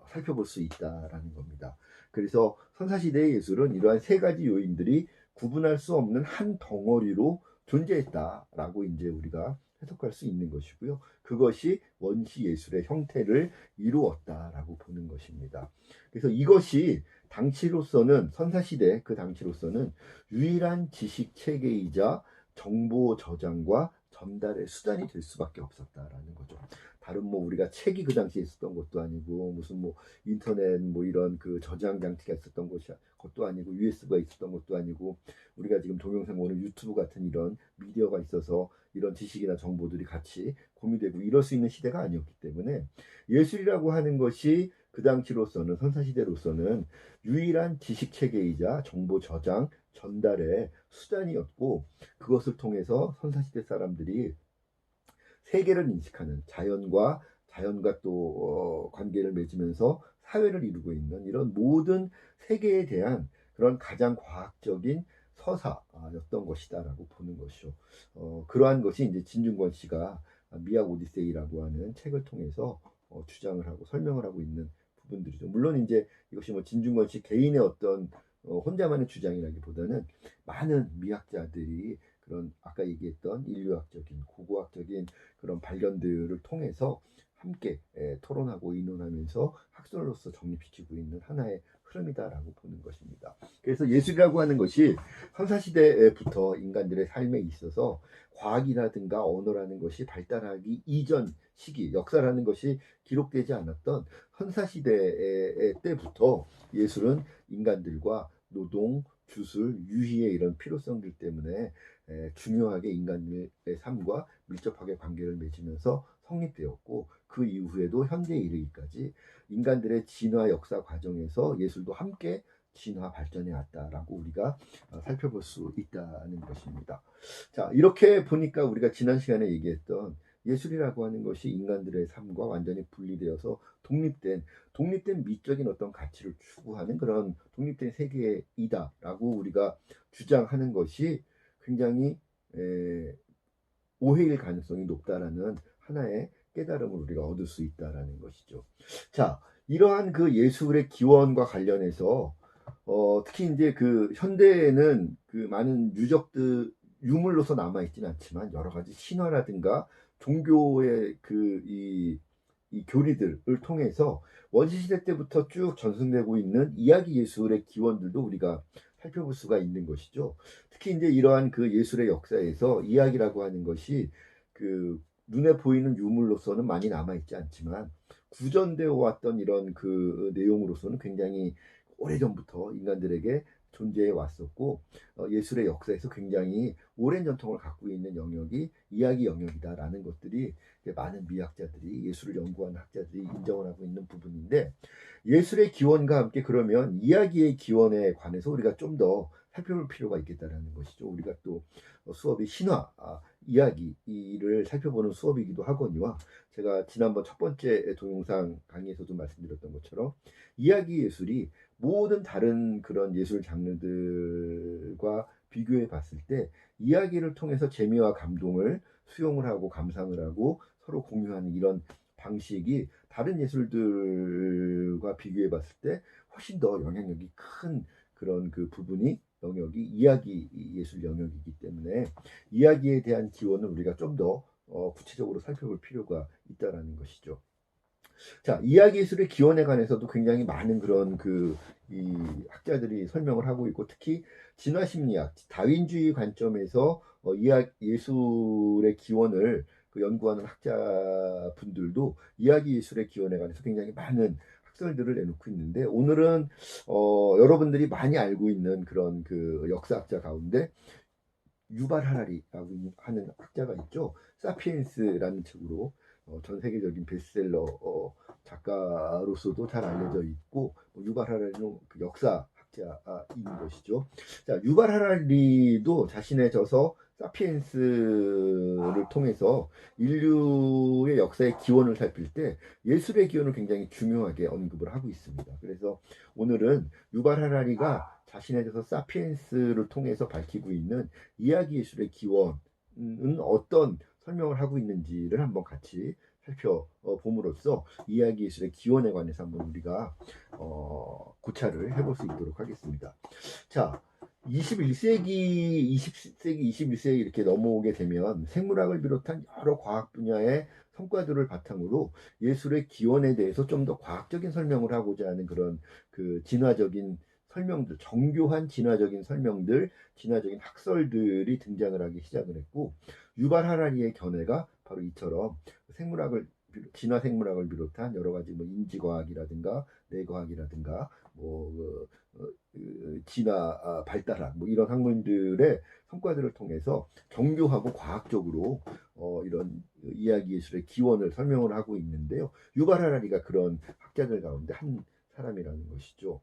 Speaker 1: 살펴볼 수 있다라는 겁니다. 그래서 선사시대의 예술은 이러한 세 가지 요인들이 구분할 수 없는 한 덩어리로 존재했다라고 이제 우리가 해석할 수 있는 것이고요. 그것이 원시 예술의 형태를 이루었다라고 보는 것입니다. 그래서 이것이 당시로서는 선사시대 그 당시로서는 유일한 지식 체계이자 정보 저장과 전달의 수단이 될 수밖에 없었다라는 거죠. 다른 우리가 책이 그 당시에 있었던 것도 아니고 무슨 인터넷 이런 그 저장 장치가 있었던 것도 아니고 USB가 있었던 것도 아니고 우리가 지금 동영상 보는 유튜브 같은 이런 미디어가 있어서 이런 지식이나 정보들이 같이 공유되고 이럴 수 있는 시대가 아니었기 때문에, 예술이라고 하는 것이 그 당시로서는 선사시대로서는 유일한 지식 체계이자 정보 저장 전달의 수단이었고, 그것을 통해서 선사시대 사람들이 세계를 인식하는 자연과 또 관계를 맺으면서 사회를 이루고 있는 이런 모든 세계에 대한 그런 가장 과학적인 서사였던 것이다라고 보는 것이죠. 그러한 것이 이제 진중권 씨가 미학 오디세이라고 하는 책을 통해서 주장을 하고 설명을 하고 있는 부분들이죠. 물론 이제 이것이 진중권 씨 개인의 어떤 혼자만의 주장이라기보다는 많은 미학자들이 그런 아까 얘기했던 인류학적인 고고학적인 그런 발견들을 통해서 함께 토론하고 의논하면서 학설로서 정립시키고 있는 하나의 흐름이다라고 보는 것입니다. 그래서 예술이라고 하는 것이 선사시대부터 인간들의 삶에 있어서 과학이라든가 언어라는 것이 발달하기 이전 시기, 역사라는 것이 기록되지 않았던 선사시대 때부터 예술은 인간들과 노동, 주술, 유희의 이런 필요성들 때문에 중요하게 인간의 삶과 밀접하게 관계를 맺으면서 성립되었고, 그 이후에도 현대에 이르기까지 인간들의 진화 역사 과정에서 예술도 함께 진화 발전해 왔다라고 우리가 살펴볼 수 있다는 것입니다. 자, 이렇게 보니까 우리가 지난 시간에 얘기했던 예술이라고 하는 것이 인간들의 삶과 완전히 분리되어서 독립된 미적인 어떤 가치를 추구하는 그런 독립된 세계이다라고 우리가 주장하는 것이 굉장히 오해일 가능성이 높다라는 하나의 깨달음을 우리가 얻을 수 있다라는 것이죠. 자, 이러한 그 예술의 기원과 관련해서 특히 이제 그 현대에는 그 많은 유물로서 남아 있지는 않지만 여러 가지 신화라든가 종교의 이 이 교리들을 통해서 원시시대 때부터 쭉 전승되고 있는 이야기 예술의 기원들도 우리가 살펴볼 수가 있는 것이죠. 특히 이제 이러한 그 예술의 역사에서 이야기라고 하는 것이 그 눈에 보이는 유물로서는 많이 남아있지 않지만 구전되어 왔던 이런 그 내용으로서는 굉장히 오래전부터 인간들에게 존재해 왔었고 예술의 역사에서 굉장히 오랜 전통을 갖고 있는 영역이 이야기 영역이다라는 것들이 많은 미학자들이 예술을 연구하는 학자들이 인정을 하고 있는 부분인데 예술의 기원과 함께 그러면 이야기의 기원에 관해서 우리가 좀 더 살펴볼 필요가 있겠다라는 것이죠. 우리가 또 수업이 신화, 이야기를 살펴보는 수업이기도 하거니와 제가 지난번 첫 번째 동영상 강의에서도 말씀드렸던 것처럼 이야기 예술이 모든 다른 그런 예술 장르들과 비교해 봤을 때 이야기를 통해서 재미와 감동을 수용을 하고 감상을 하고 서로 공유하는 이런 방식이 다른 예술들과 비교해 봤을 때 훨씬 더 영향력이 큰 그런 그 부분이 영역이 이야기 예술 영역이기 때문에 이야기에 대한 기원을 우리가 좀 더 구체적으로 살펴볼 필요가 있다라는 것이죠. 자, 이야기 예술의 기원에 관해서도 굉장히 많은 그런 이 학자들이 설명을 하고 있고 특히 진화 심리학, 다윈주의 관점에서 예술의 기원을 연구하는 학자분들도 이야기 예술의 기원에 관해서 굉장히 많은 학설들을 내놓고 있는데 오늘은 여러분들이 많이 알고 있는 그런 그 역사학자 가운데 유발 하라리라고 하는 학자가 있죠. 사피엔스라는 책으로 전 세계적인 베스트셀러 작가로서도 잘 알려져 있고 유발 하라리는 그 역사학자인 것이죠. 자, 유발 하라리도 자신의 저서 사피엔스를 통해서 인류의 역사의 기원을 살필 때 예술의 기원을 굉장히 중요하게 언급을 하고 있습니다. 그래서 오늘은 유발 하라리가 자신의 저서 사피엔스를 통해서 밝히고 있는 이야기 예술의 기원은 어떤 설명을 하고 있는지를 한번 같이 살펴봄으로써 이야기 예술의 기원에 관해서 한번 우리가 고찰을 해볼 수 있도록 하겠습니다. 자, 21세기, 20세기, 21세기 이렇게 넘어오게 되면 생물학을 비롯한 여러 과학 분야의 성과들을 바탕으로 예술의 기원에 대해서 좀 더 과학적인 설명을 하고자 하는 그런 그 진화적인 설명들, 정교한 진화적인 설명들, 진화적인 학설들이 등장을 하기 시작을 했고 유발 하라리의 견해가 바로 이처럼 생물학을 진화 생물학을 비롯한 여러 가지 뭐 인지과학이라든가 뇌과학이라든가 진화 발달학 뭐 이런 학문들의 성과들을 통해서 정교하고 과학적으로 이런 이야기 예술의 기원을 설명을 하고 있는데요. 유발 하라리가 그런 학자들 가운데 한 사람이라는 것이죠.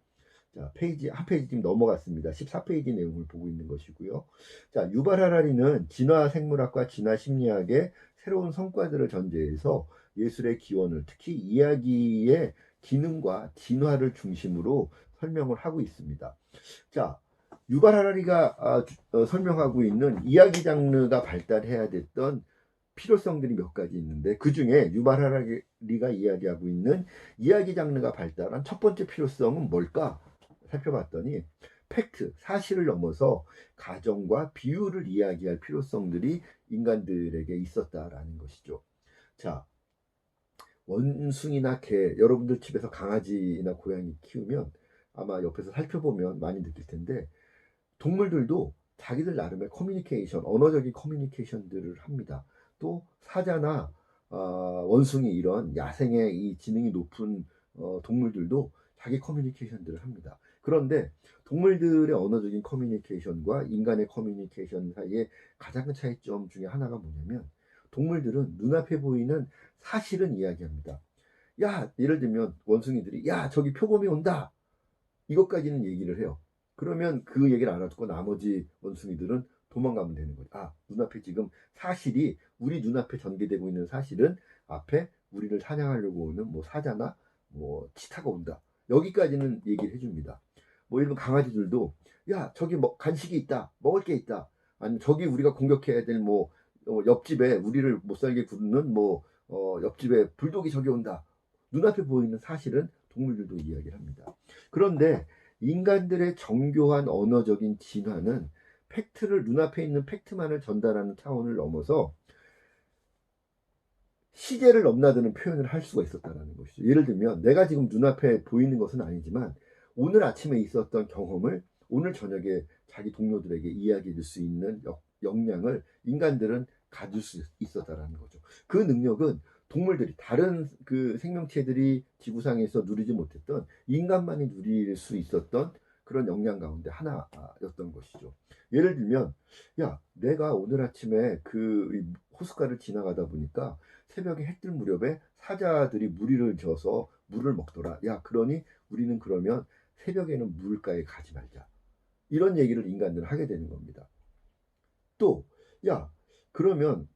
Speaker 1: 자, 한 페이지 지금 넘어갔습니다. 14페이지 내용을 보고 있는 것이고요. 자, 유발 하라리는 진화 생물학과 진화 심리학의 새로운 성과들을 전제해서 예술의 기원을 특히 이야기의 기능과 진화를 중심으로 설명을 하고 있습니다. 자, 유발 하라리가 설명하고 있는 이야기 장르가 발달해야 됐던 필요성들이 몇 가지 있는데 그 중에 유발 하라리가 이야기하고 있는 이야기 장르가 발달한 첫 번째 필요성은 뭘까? 살펴봤더니 팩트, 사실을 넘어서 가정과 비유를 이야기할 필요성들이 인간들에게 있었다라는 것이죠. 자, 원숭이나 개, 여러분들 집에서 강아지나 고양이 키우면 아마 옆에서 살펴보면 많이 느낄 텐데 동물들도 자기들 나름의 커뮤니케이션, 언어적인 커뮤니케이션들을 합니다. 또 사자나 원숭이 이런 야생의 이 지능이 높은 동물들도 자기 커뮤니케이션들을 합니다. 그런데 동물들의 언어적인 커뮤니케이션과 인간의 커뮤니케이션 사이에 가장 큰 차이점 중에 하나가 뭐냐면 동물들은 눈앞에 보이는 사실은 이야기합니다. 야, 예를 들면 원숭이들이 야, 저기 표범이 온다. 이것까지는 얘기를 해요. 그러면 그 얘기를 알아듣고 나머지 원숭이들은 도망가면 되는 거죠. 아, 눈앞에 지금 사실이 우리 눈앞에 전개되고 있는 사실은 앞에 우리를 사냥하려고 오는 뭐 사자나 뭐 치타가 온다. 여기까지는 얘기를 해줍니다. 뭐 이런 강아지들도 야 저기 뭐 간식이 있다, 먹을 게 있다, 아니면 저기 우리가 공격해야 될 뭐 옆집에 우리를 못살게 굴는 뭐 옆집에 불독이 저기 온다. 눈앞에 보이는 사실은 동물들도 이야기를 합니다. 그런데 인간들의 정교한 언어적인 진화는 팩트를 눈앞에 있는 팩트만을 전달하는 차원을 넘어서 시제를 넘나드는 표현을 할 수가 있었다는 것이죠. 예를 들면 내가 지금 눈앞에 보이는 것은 아니지만 오늘 아침에 있었던 경험을 오늘 저녁에 자기 동료들에게 이야기해 줄 수 있는 역량을 인간들은 가질 수 있었다라는 거죠. 그 능력은 동물들이 다른 그 생명체들이 지구상에서 누리지 못했던 인간만이 누릴 수 있었던 그런 역량 가운데 하나였던 것이죠. 예를 들면 야 내가 오늘 아침에 그 호숫가를 지나가다 보니까 새벽에 해뜰 무렵에 사자들이 무리를 지어서 물을 먹더라. 야 그러니 우리는 그러면 새벽에는 물가에 가지 말자. 이런 얘기를 인간들은 하게 되는 겁니다. 또, 야, 그러면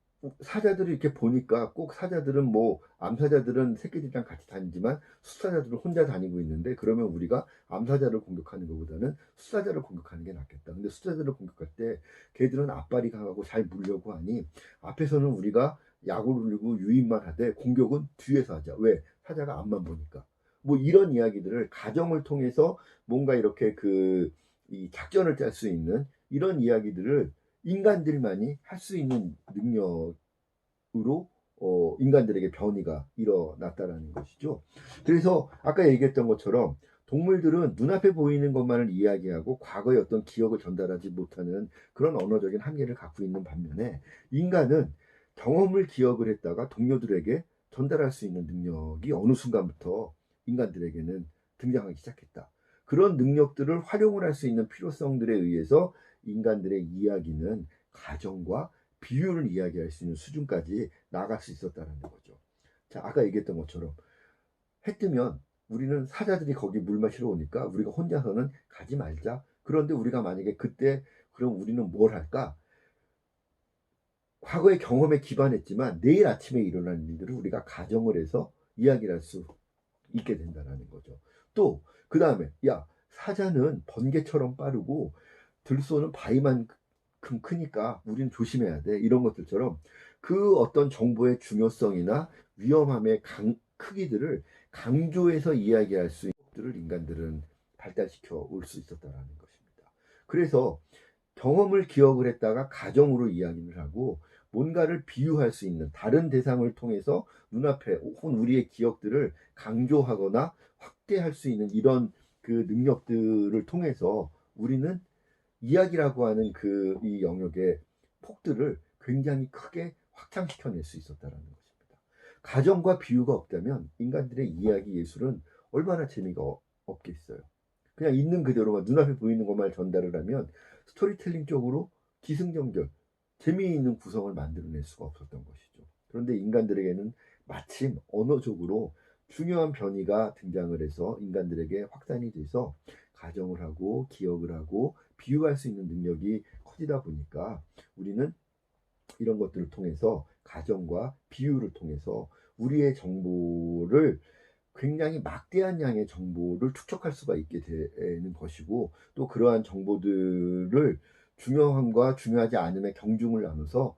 Speaker 1: 사자들을 이렇게 보니까 꼭 사자들은 뭐 암사자들은 새끼들이랑 같이 다니지만 수사자들은 혼자 다니고 있는데 그러면 우리가 암사자를 공격하는 것보다는 수사자를 공격하는 게 낫겠다. 근데 수사자를 공격할 때 걔들은 앞발이 강하고 잘 물려고 하니 앞에서는 우리가 약을 올리고 유인만 하되 공격은 뒤에서 하자. 왜? 사자가 앞만 보니까. 뭐 이런 이야기들을 가정을 통해서 뭔가 이렇게 이 작전을 짤 수 있는 이런 이야기들을 인간들만이 할 수 있는 능력으로 인간들에게 변이가 일어났다라는 것이죠. 그래서 아까 얘기했던 것처럼 동물들은 눈앞에 보이는 것만을 이야기하고 과거의 어떤 기억을 전달하지 못하는 그런 언어적인 한계를 갖고 있는 반면에 인간은 경험을 기억을 했다가 동료들에게 전달할 수 있는 능력이 어느 순간부터 인간들에게는 등장하기 시작했다. 그런 능력들을 활용을 할 수 있는 필요성들에 의해서 인간들의 이야기는 가정과 비유를 이야기할 수 있는 수준까지 나아갈 수 있었다는 거죠. 자, 아까 얘기했던 것처럼 해 뜨면 우리는 사자들이 거기 물 마시러 오니까 우리가 혼자서는 가지 말자. 그런데 우리가 만약에 그때 그럼 우리는 뭘 할까? 과거의 경험에 기반했지만 내일 아침에 일어날 일들을 우리가 가정을 해서 이야기를 할 수 있게 된다는 거죠. 또 그 다음에 야 사자는 번개처럼 빠르고 들소는 바위만큼 크니까 우리는 조심해야 돼. 이런 것들처럼 그 어떤 정보의 중요성이나 위험함의 크기들을 강조해서 이야기할 수 있는 것들을 인간들은 발달시켜 올 수 있었다는 것입니다. 그래서 경험을 기억을 했다가 가정으로 이야기를 하고 뭔가를 비유할 수 있는 다른 대상을 통해서 눈앞에 혹은 우리의 기억들을 강조하거나 확대할 수 있는 이런 그 능력들을 통해서 우리는 이야기라고 하는 이 영역의 폭들을 굉장히 크게 확장시켜낼 수 있었다는 것입니다. 가정과 비유가 없다면 인간들의 이야기 예술은 얼마나 재미가 없겠어요. 그냥 있는 그대로만 눈앞에 보이는 것만 전달을 하면 스토리텔링 쪽으로 기승전결 재미있는 구성을 만들어낼 수가 없었던 것이죠. 그런데 인간들에게는 마침 언어적으로 중요한 변이가 등장을 해서 인간들에게 확산이 돼서 가정을 하고 기억을 하고 비유할 수 있는 능력이 커지다 보니까 우리는 이런 것들을 통해서 가정과 비유를 통해서 우리의 정보를 굉장히 막대한 양의 정보를 축적할 수가 있게 되는 것이고 또 그러한 정보들을 중요함과 중요하지 않음의 경중을 나눠서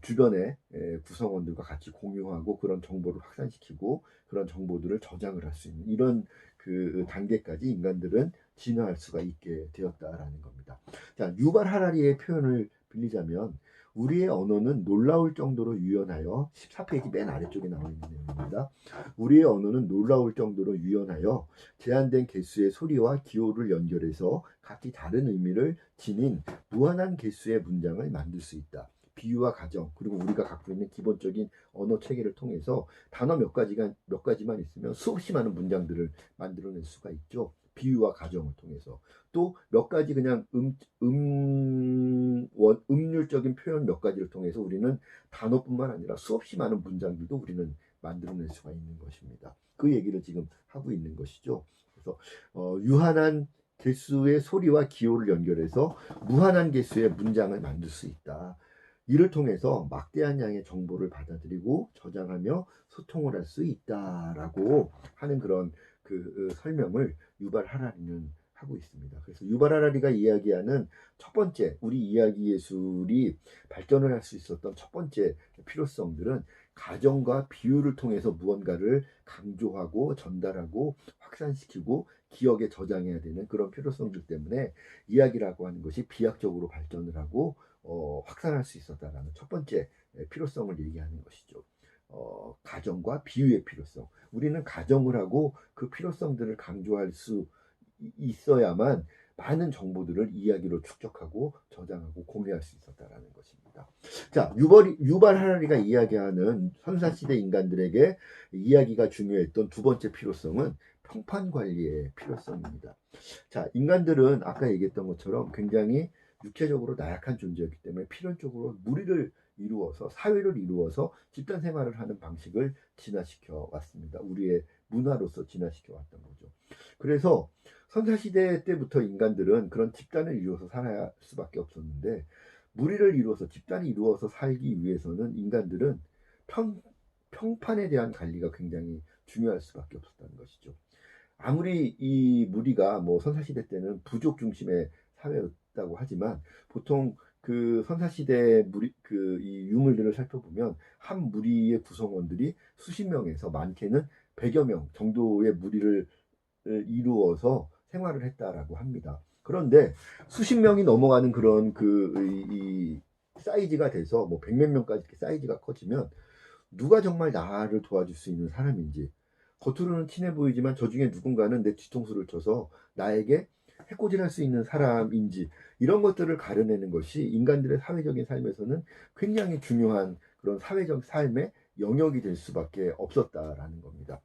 Speaker 1: 주변의 구성원들과 같이 공유하고 그런 정보를 확산시키고 그런 정보들을 저장을 할 수 있는 이런 그 단계까지 인간들은 진화할 수가 있게 되었다라는 겁니다. 자, 유발 하라리의 표현을 빌리자면 우리의 언어는 놀라울 정도로 유연하여 14페이지 맨 아래쪽에 나와 있는 내용입니다. 우리의 언어는 놀라울 정도로 유연하여 제한된 개수의 소리와 기호를 연결해서 각기 다른 의미를 지닌 무한한 개수의 문장을 만들 수 있다. 비유와 가정 그리고 우리가 갖고 있는 기본적인 언어 체계를 통해서 단어 몇 가지만 있으면 수없이 많은 문장들을 만들어낼 수가 있죠. 비유와 가정을 통해서 또 몇 가지 그냥 음률적인 표현 몇 가지를 통해서 우리는 단어뿐만 아니라 수없이 많은 문장들도 우리는 만들어낼 수가 있는 것입니다. 그 얘기를 지금 하고 있는 것이죠. 그래서 유한한 개수의 소리와 기호를 연결해서 무한한 개수의 문장을 만들 수 있다. 이를 통해서 막대한 양의 정보를 받아들이고 저장하며 소통을 할 수 있다라고 하는 그런 설명을 유발 하라리는 하고 있습니다. 그래서 유발 하라리가 이야기하는 첫 번째 우리 이야기 예술이 발전을 할 수 있었던 첫 번째 필요성들은 가정과 비유를 통해서 무언가를 강조하고 전달하고 확산시키고 기억에 저장해야 되는 그런 필요성들 때문에 이야기라고 하는 것이 비약적으로 발전을 하고 확산할 수 있었다라는 첫 번째 필요성을 얘기하는 것이죠. 가정과 비유의 필요성. 우리는 가정을 하고 그 필요성들을 강조할 수 있어야만 많은 정보들을 이야기로 축적하고 저장하고 공유할 수 있었다라는 것입니다. 자, 유발 하라리가 이야기하는 선사시대 인간들에게 이야기가 중요했던 두 번째 필요성은 평판 관리의 필요성입니다. 자, 인간들은 아까 얘기했던 것처럼 굉장히 육체적으로 나약한 존재였기 때문에 필연적으로 무리를 이루어서 사회를 이루어서 집단 생활을 하는 방식을 진화시켜 왔습니다. 우리의 문화로서 진화시켜 왔던 거죠. 그래서 선사시대 때부터 인간들은 그런 집단을 이루어서 살아야 할 수밖에 없었는데 무리를 이루어서 집단이 이루어서 살기 위해서는 인간들은 평판에 대한 관리가 굉장히 중요할 수밖에 없었다는 것이죠. 아무리 이 무리가 뭐 선사시대 때는 부족 중심의 사회였다고 하지만 보통 그 선사시대 무리 이 유물들을 살펴보면 한 무리의 구성원들이 수십 명에서 많게는 100여 명 정도의 무리를 이루어서 생활을 했다라고 합니다. 그런데 수십 명이 넘어가는 그런 이 사이즈가 돼서 뭐 100몇 명까지 이렇게 사이즈가 커지면 누가 정말 나를 도와줄 수 있는 사람인지 겉으로는 친해 보이지만 저 중에 누군가는 내 뒤통수를 쳐서 나에게 해코지할 수 있는 사람인지 이런 것들을 가려내는 것이 인간들의 사회적인 삶에서는 굉장히 중요한 그런 사회적 삶의 영역이 될 수밖에 없었다라는 겁니다.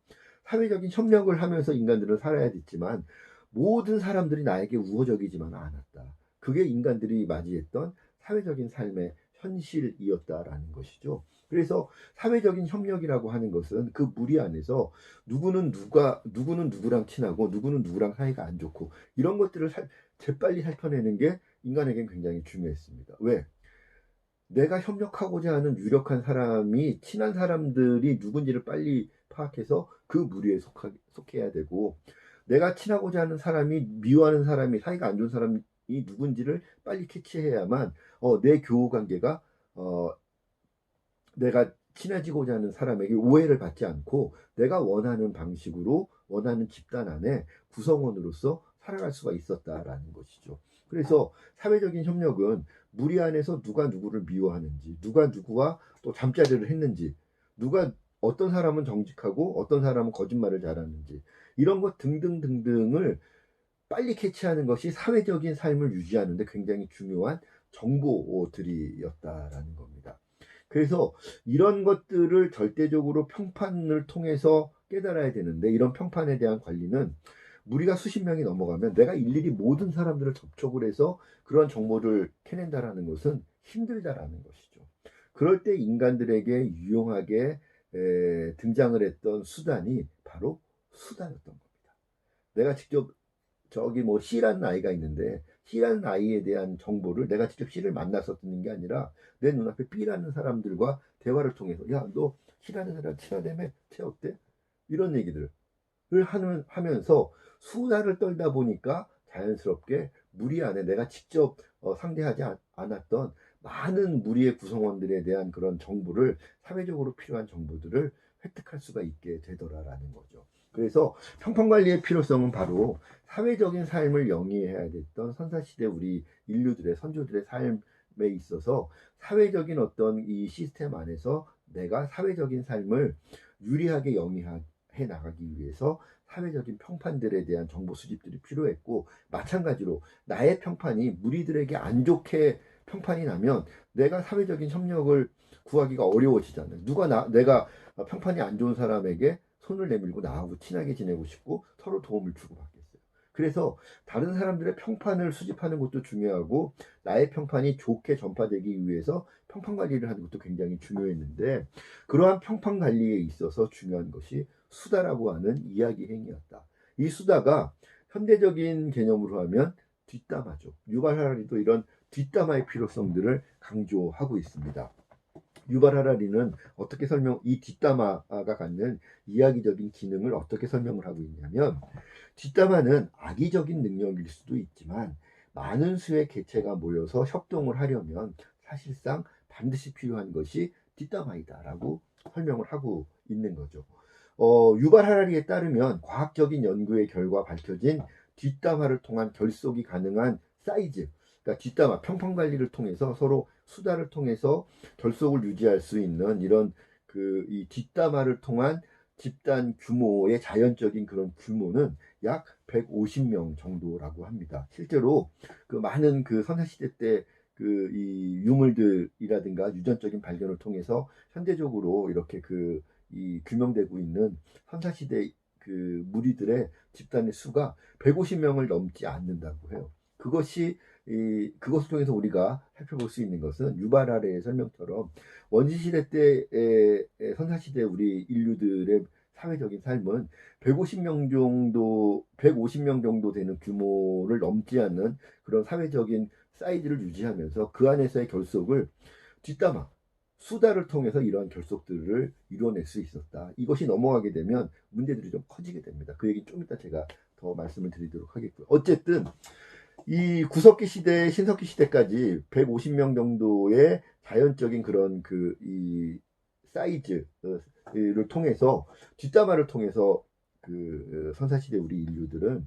Speaker 1: 사회적인 협력을 하면서 인간들은 살아야 됐지만 모든 사람들이 나에게 우호적이지만 않았다. 그게 인간들이 맞이했던 사회적인 삶의 현실이었다라는 것이죠. 그래서 사회적인 협력이라고 하는 것은 그 무리 안에서 누구는 누구랑 친하고 누구는 누구랑 사이가 안 좋고 이런 것들을 재빨리 살펴내는 게 인간에겐 굉장히 중요했습니다. 왜? 내가 협력하고자 하는 유력한 사람이 친한 사람들이 누군지를 빨리 파악해서 그 무리에 속해야 되고 내가 친하고자 하는 사람이 미워하는 사람이 사이가 안 좋은 사람이 누군지를 빨리 캐치해야만 내 교우 관계가 내가 친해지고자 하는 사람에게 오해를 받지 않고 내가 원하는 방식으로 원하는 집단 안에 구성원으로서 살아갈 수가 있었다라는 것이죠. 그래서 사회적인 협력은 무리 안에서 누가 누구를 미워하는지, 누가 누구와 또 잠자리를 했는지, 누가 어떤 사람은 정직하고 어떤 사람은 거짓말을 잘하는지 이런 것 등등등등을 빨리 캐치하는 것이 사회적인 삶을 유지하는 데 굉장히 중요한 정보들이었다라는 겁니다. 그래서 이런 것들을 절대적으로 평판을 통해서 깨달아야 되는데 이런 평판에 대한 관리는 무리가 수십 명이 넘어가면 내가 일일이 모든 사람들을 접촉을 해서 그런 정보를 캐낸다라는 것은 힘들다라는 것이죠. 그럴 때 인간들에게 유용하게 등장을 했던 수단이 바로 수다였던 겁니다. 내가 직접 저기 뭐 C라는 아이가 있는데 C라는 아이에 대한 정보를 내가 직접 C를 만나서 듣는 게 아니라 내 눈앞에 B라는 사람들과 대화를 통해서 야, 너 C라는 사람 친하다며? 쟤 어때? 이런 얘기들을 하면서 수다를 떨다 보니까 자연스럽게 무리 안에 내가 직접 상대하지 않았던 많은 무리의 구성원들에 대한 그런 정보를 사회적으로 필요한 정보들을 획득할 수가 있게 되더라라는 거죠. 그래서 평판관리의 필요성은 바로 사회적인 삶을 영위해야 됐던 선사시대 우리 인류들의 선조들의 삶에 있어서 사회적인 어떤 이 시스템 안에서 내가 사회적인 삶을 유리하게 영위해 나가기 위해서 사회적인 평판들에 대한 정보 수집들이 필요했고 마찬가지로 나의 평판이 무리들에게 안 좋게 평판이 나면 내가 사회적인 협력을 구하기가 어려워지잖아요. 내가 평판이 안 좋은 사람에게 손을 내밀고 나하고 친하게 지내고 싶고 서로 도움을 주고받겠어요. 그래서 다른 사람들의 평판을 수집하는 것도 중요하고 나의 평판이 좋게 전파되기 위해서 평판 관리를 하는 것도 굉장히 중요했는데 그러한 평판 관리에 있어서 중요한 것이 수다라고 하는 이야기 행위였다. 이 수다가 현대적인 개념으로 하면 뒷담화죠. 유발 하라리도 이런 뒷담화의 필요성들을 강조하고 있습니다. 유발 하라리는 이 뒷담화가 갖는 이야기적인 기능을 어떻게 설명을 하고 있냐면 뒷담화는 악의적인 능력일 수도 있지만 많은 수의 개체가 모여서 협동을 하려면 사실상 반드시 필요한 것이 뒷담화이다라고 설명을 하고 있는 거죠. 유발 하라리에 따르면 과학적인 연구의 결과 밝혀진 뒷담화를 통한 결속이 가능한 사이즈, 그러니까 뒷담화 평판 관리를 통해서 서로 수다를 통해서 결속을 유지할 수 있는 이런 그 이 뒷담화를 통한 집단 규모의 자연적인 그런 규모는 약 150명 정도라고 합니다. 실제로 그 많은 그 선사시대 때 그 이 유물들이라든가 유전적인 발견을 통해서 현대적으로 이렇게 그 이 규명되고 있는 선사시대 그 무리들의 집단의 수가 150명을 넘지 않는다고 해요. 그것을 통해서 우리가 살펴볼 수 있는 것은 유발 아래의 설명처럼 원시시대 때의 선사시대 우리 인류들의 사회적인 삶은 150명 정도 되는 규모를 넘지 않는 그런 사회적인 사이즈를 유지하면서 그 안에서의 결속을 뒷담화, 수다를 통해서 이러한 결속들을 이뤄낼 수 있었다. 이것이 넘어가게 되면 문제들이 좀 커지게 됩니다. 그 얘기 좀 이따 제가 더 말씀을 드리도록 하겠고요. 어쨌든 이 구석기 시대, 신석기 시대까지 150명 정도의 자연적인 그런 그 이 사이즈를 통해서 뒷담화를 통해서 그 선사시대 우리 인류들은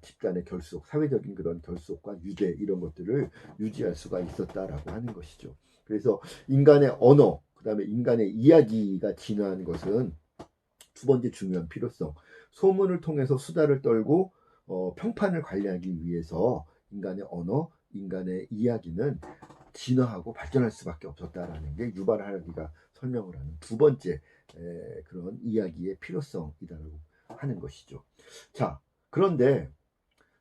Speaker 1: 집단의 결속, 사회적인 그런 결속과 유대 이런 것들을 유지할 수가 있었다라고 하는 것이죠. 그래서 인간의 언어, 그다음에 인간의 이야기가 진화한 것은 두 번째 중요한 필요성. 소문을 통해서 수다를 떨고 평판을 관리하기 위해서 인간의 언어, 인간의 이야기는 진화하고 발전할 수밖에 없었다라는 게 유발 하라기가 설명을 하는 두 번째 그런 이야기의 필요성이다라고 하는 것이죠. 자, 그런데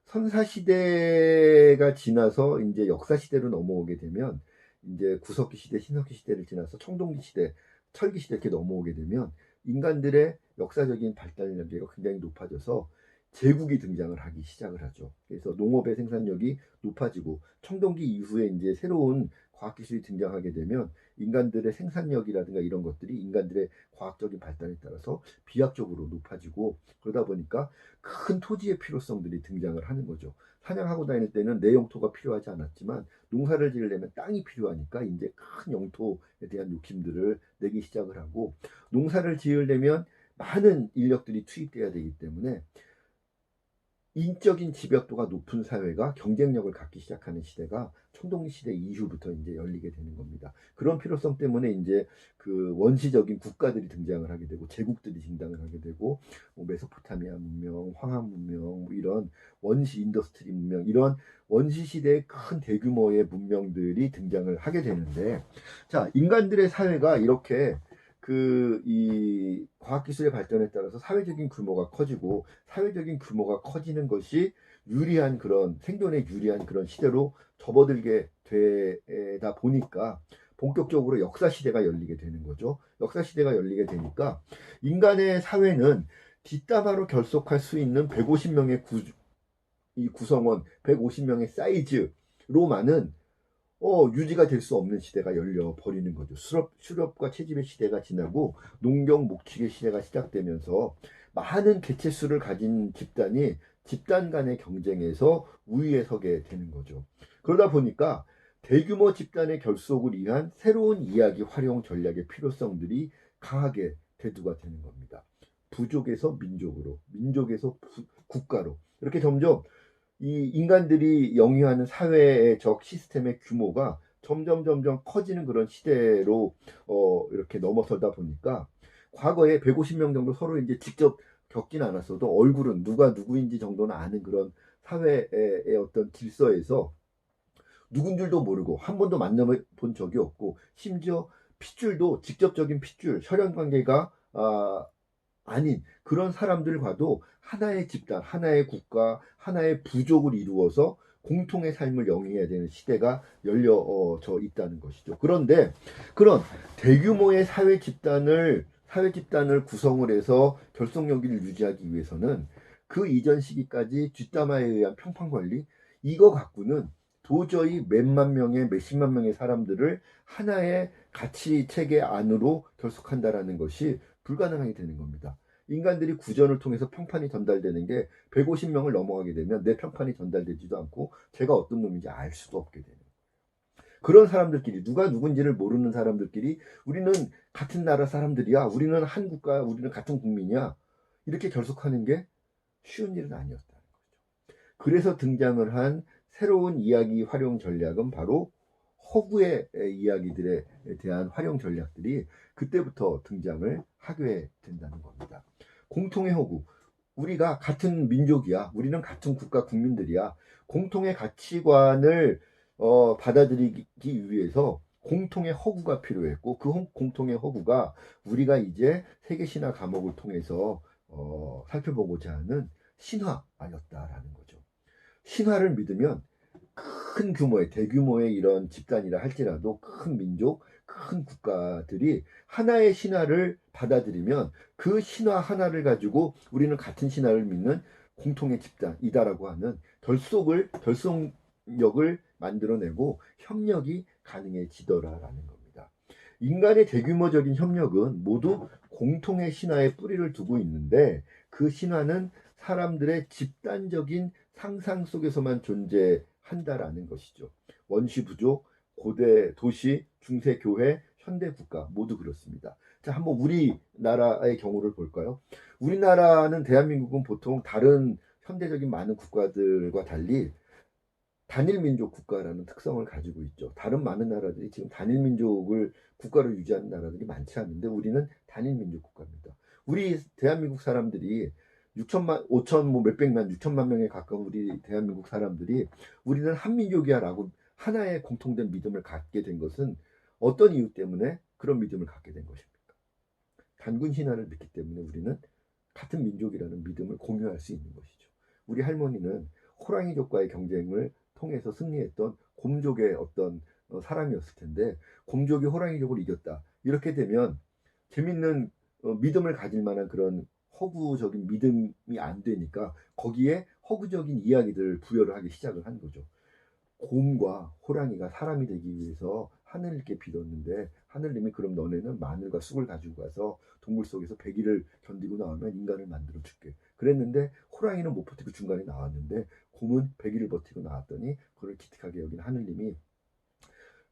Speaker 1: 선사시대가 지나서 이제 역사시대로 넘어오게 되면 이제 구석기 시대, 신석기 시대를 지나서 청동기 시대, 철기 시대 이렇게 넘어오게 되면 인간들의 역사적인 발달력이 굉장히 높아져서 제국이 등장을 하기 시작을 하죠. 그래서 농업의 생산력이 높아지고 청동기 이후에 이제 새로운 과학기술이 등장하게 되면 인간들의 생산력이라든가 이런 것들이 인간들의 과학적인 발달에 따라서 비약적으로 높아지고 그러다 보니까 큰 토지의 필요성들이 등장을 하는 거죠. 사냥하고 다닐 때는 내 영토가 필요하지 않았지만 농사를 지으려면 땅이 필요하니까 이제 큰 영토에 대한 욕심들을 내기 시작을 하고 농사를 지으려면 많은 인력들이 투입돼야 되기 때문에 인적인 집약도가 높은 사회가 경쟁력을 갖기 시작하는 시대가 청동기 시대 이후부터 이제 열리게 되는 겁니다. 그런 필요성 때문에 이제 그 원시적인 국가들이 등장을 하게 되고 제국들이 등장을 하게 되고 뭐 메소포타미아 문명, 황하 문명 뭐 이런 원시 인더스트리 문명 이런 원시 시대의 큰 대규모의 문명들이 등장을 하게 되는데 자 인간들의 사회가 이렇게 그 이 과학기술의 발전에 따라서 사회적인 규모가 커지고 사회적인 규모가 커지는 것이 유리한 그런 생존에 유리한 그런 시대로 접어들게 되다 보니까 본격적으로 역사 시대가 열리게 되는 거죠. 역사 시대가 열리게 되니까 인간의 사회는 뒷담화로 결속할 수 있는 150명의 이 구성원, 150명의 사이즈로만은 유지가 될 수 없는 시대가 열려 버리는 거죠. 수렵과 채집의 시대가 지나고 농경 목축의 시대가 시작되면서 많은 개체수를 가진 집단이 집단 간의 경쟁에서 우위에 서게 되는 거죠. 그러다 보니까 대규모 집단의 결속을 위한 새로운 이야기 활용 전략의 필요성들이 강하게 대두가 되는 겁니다. 부족에서 민족으로, 민족에서 국가로 이렇게 점점 이 인간들이 영위하는 사회적 시스템의 규모가 점점 커지는 그런 시대로 이렇게 넘어서다 보니까 과거에 150명 정도 서로 이제 직접 겪진 않았어도 얼굴은 누가 누구인지 정도는 아는 그런 사회의 어떤 질서에서 누군 줄도 모르고 한 번도 만나본 적이 없고 심지어 핏줄도 직접적인 핏줄 혈연 관계가 아닌 그런 사람들과도 하나의 집단, 하나의 국가, 하나의 부족을 이루어서 공통의 삶을 영위해야 되는 시대가 열려져 있다는 것이죠. 그런데 그런 대규모의 사회 집단을 구성을 해서 결속력을 유지하기 위해서는 그 이전 시기까지 뒷담화에 의한 평판 관리 이거 갖고는 도저히 몇만 명의 몇십만 명의 사람들을 하나의 가치 체계 안으로 결속한다라는 것이 불가능하게 되는 겁니다. 인간들이 구전을 통해서 평판이 전달되는 게 150명을 넘어가게 되면 내 평판이 전달되지도 않고 제가 어떤 놈인지 알 수도 없게 되는 거예요. 그런 사람들끼리 누가 누군지를 모르는 사람들끼리 우리는 같은 나라 사람들이야. 우리는 한 국가야. 우리는 같은 국민이야. 이렇게 결속하는 게 쉬운 일은 아니었다는 거죠. 그래서 등장을 한 새로운 이야기 활용 전략은 바로 허구의 이야기들에 대한 활용 전략들이 그때부터 등장을 하게 된다는 겁니다. 공통의 허구. 우리가 같은 민족이야. 우리는 같은 국가 국민들이야. 공통의 가치관을 받아들이기 위해서 공통의 허구가 필요했고, 그 공통의 허구가 우리가 이제 세계신화 과목을 통해서 살펴보고자 하는 신화였다라는 거죠. 신화를 믿으면 큰 규모의 대규모의 이런 집단이라 할지라도 큰 민족, 큰 국가들이 하나의 신화를 받아들이면 그 신화 하나를 가지고 우리는 같은 신화를 믿는 공통의 집단이다라고 하는 결속력을 만들어내고 협력이 가능해지더라라는 겁니다. 인간의 대규모적인 협력은 모두 공통의 신화에 뿌리를 두고 있는데 그 신화는 사람들의 집단적인 상상 속에서만 존재한다라는 것이죠. 원시 부족, 고대 도시, 중세 교회, 현대 국가 모두 그렇습니다. 자, 한번 우리나라의 경우를 볼까요? 우리나라는 대한민국은 보통 다른 현대적인 많은 국가들과 달리 단일민족 국가라는 특성을 가지고 있죠. 다른 많은 나라들이 지금 단일민족을 국가로 유지하는 나라들이 많지 않은데 우리는 단일민족 국가입니다. 우리 대한민국 사람들이 6천만, 5천, 뭐 몇백만, 6천만 명에 가까운 우리 대한민국 사람들이 우리는 한민족이야라고 하나의 공통된 믿음을 갖게 된 것은 어떤 이유 때문에 그런 믿음을 갖게 된 것입니까? 단군 신화를 믿기 때문에 우리는 같은 민족이라는 믿음을 공유할 수 있는 것이죠. 우리 할머니는 호랑이족과의 경쟁을 통해서 승리했던 곰족의 어떤 사람이었을 텐데 곰족이 호랑이족을 이겼다. 이렇게 되면 재밌는 믿음을 가질 만한 그런 허구적인 믿음이 안 되니까 거기에 허구적인 이야기들을 부여를 하기 시작을 한 거죠. 곰과 호랑이가 사람이 되기 위해서 하늘님께 빌었는데 하늘님이 그럼 너네는 마늘과 쑥을 가지고 가서 동굴 속에서 100일을 견디고 나오면 인간을 만들어 줄게. 그랬는데 호랑이는 못 버티고 중간에 나왔는데 곰은 100일을 버티고 나왔더니 그걸 기특하게 여긴 하늘님이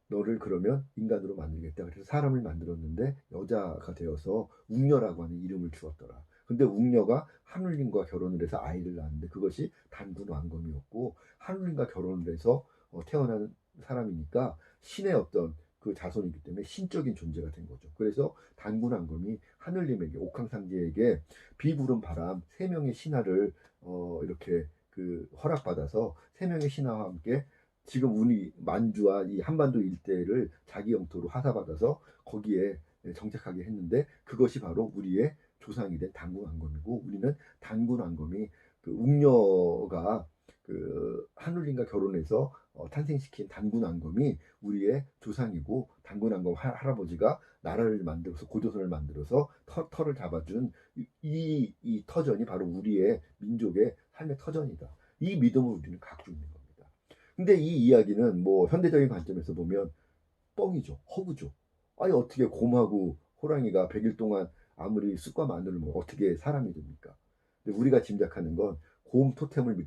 Speaker 1: 너를 그러면 인간으로 만들겠다. 그래서 사람을 만들었는데 여자가 되어서 웅녀라고 하는 이름을 주었더라. 근데 웅녀가 하늘님과 결혼을 해서 아이를 낳았는데 그것이 단군 왕검이었고 하늘님과 결혼을 해서 태어난 사람이니까 신의 어떤 그 자손이기 때문에 신적인 존재가 된 거죠. 그래서 단군 왕검이 하늘님에게 옥황상제에게 비구름 바람 세 명의 신하를 이렇게 그 허락받아서 세 명의 신하와 함께 지금 우리 만주와 이 한반도 일대를 자기 영토로 하사받아서 거기에 정착하게 했는데 그것이 바로 우리의 조상이 된 단군 왕검이고 우리는 단군 왕검이 그 웅녀가 그 한울림과 결혼해서 탄생시킨 단군 왕검이 우리의 조상이고 단군 왕검 할아버지가 나라를 만들어서 고조선을 만들어서 터를 잡아준 이 터전이 바로 우리의 민족의 삶의 터전이다. 이 믿음을 우리는 갖고 있는 겁니다. 근데 이 이야기는 뭐 현대적인 관점에서 보면 뻥이죠. 허구죠. 아니 어떻게 곰하고 호랑이가 100일 동안 아무리 쑥과 마늘을 먹어 어떻게 사람이 됩니까? 근데 우리가 짐작하는 건 곰 토템을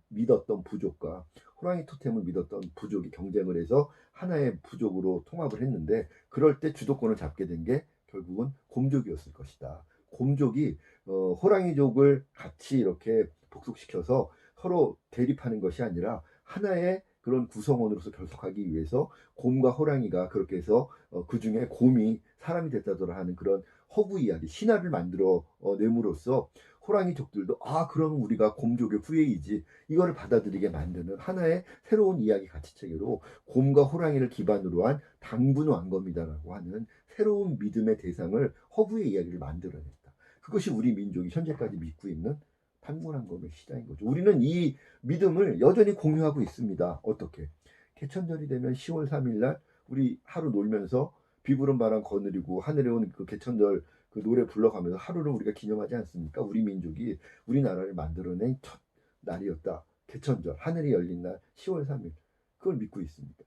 Speaker 1: 믿었던 부족과 호랑이 토템을 믿었던 부족이 경쟁을 해서 하나의 부족으로 통합을 했는데 그럴 때 주도권을 잡게 된 게 결국은 곰족이었을 것이다. 곰족이 호랑이족을 같이 이렇게 복속시켜서 서로 대립하는 것이 아니라 하나의 그런 구성원으로서 결속하기 위해서 곰과 호랑이가 그렇게 해서 그 중에 곰이 사람이 됐다더라 하는 그런 허구 이야기 신화를 만들어 내므로써 호랑이족들도 아 그러면 우리가 곰족의 후예이지 이거를 받아들이게 만드는 하나의 새로운 이야기 가치체계로 곰과 호랑이를 기반으로 한 단군 왕검이다라고 하는 새로운 믿음의 대상을 허구의 이야기를 만들어냈다. 그것이 우리 민족이 현재까지 믿고 있는 단군 왕검의 시작인 거죠. 우리는 이 믿음을 여전히 공유하고 있습니다. 어떻게? 개천절이 되면 10월 3일 날 우리 하루 놀면서 비구름 바람 거느리고 하늘에 온 그 개천절 그 노래 불러가면서 하루를 우리가 기념하지 않습니까? 우리 민족이 우리나라를 만들어낸 첫 날이었다. 개천절, 하늘이 열린 날 10월 3일. 그걸 믿고 있습니다.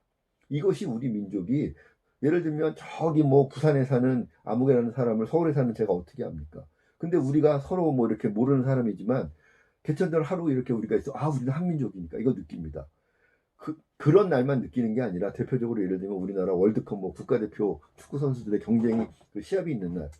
Speaker 1: 이것이 우리 민족이 예를 들면 저기 뭐 부산에 사는 아무개라는 사람을 서울에 사는 제가 어떻게 합니까? 근데 우리가 서로 뭐 이렇게 모르는 사람이지만 개천절 하루 이렇게 우리가 있어 아 우리는 한민족이니까 이거 느낍니다. 그런 날만 느끼는 게 아니라 대표적으로 예를 들면 우리나라 월드컵 뭐 국가대표 축구 선수들의 경쟁이 그 시합이 있는 날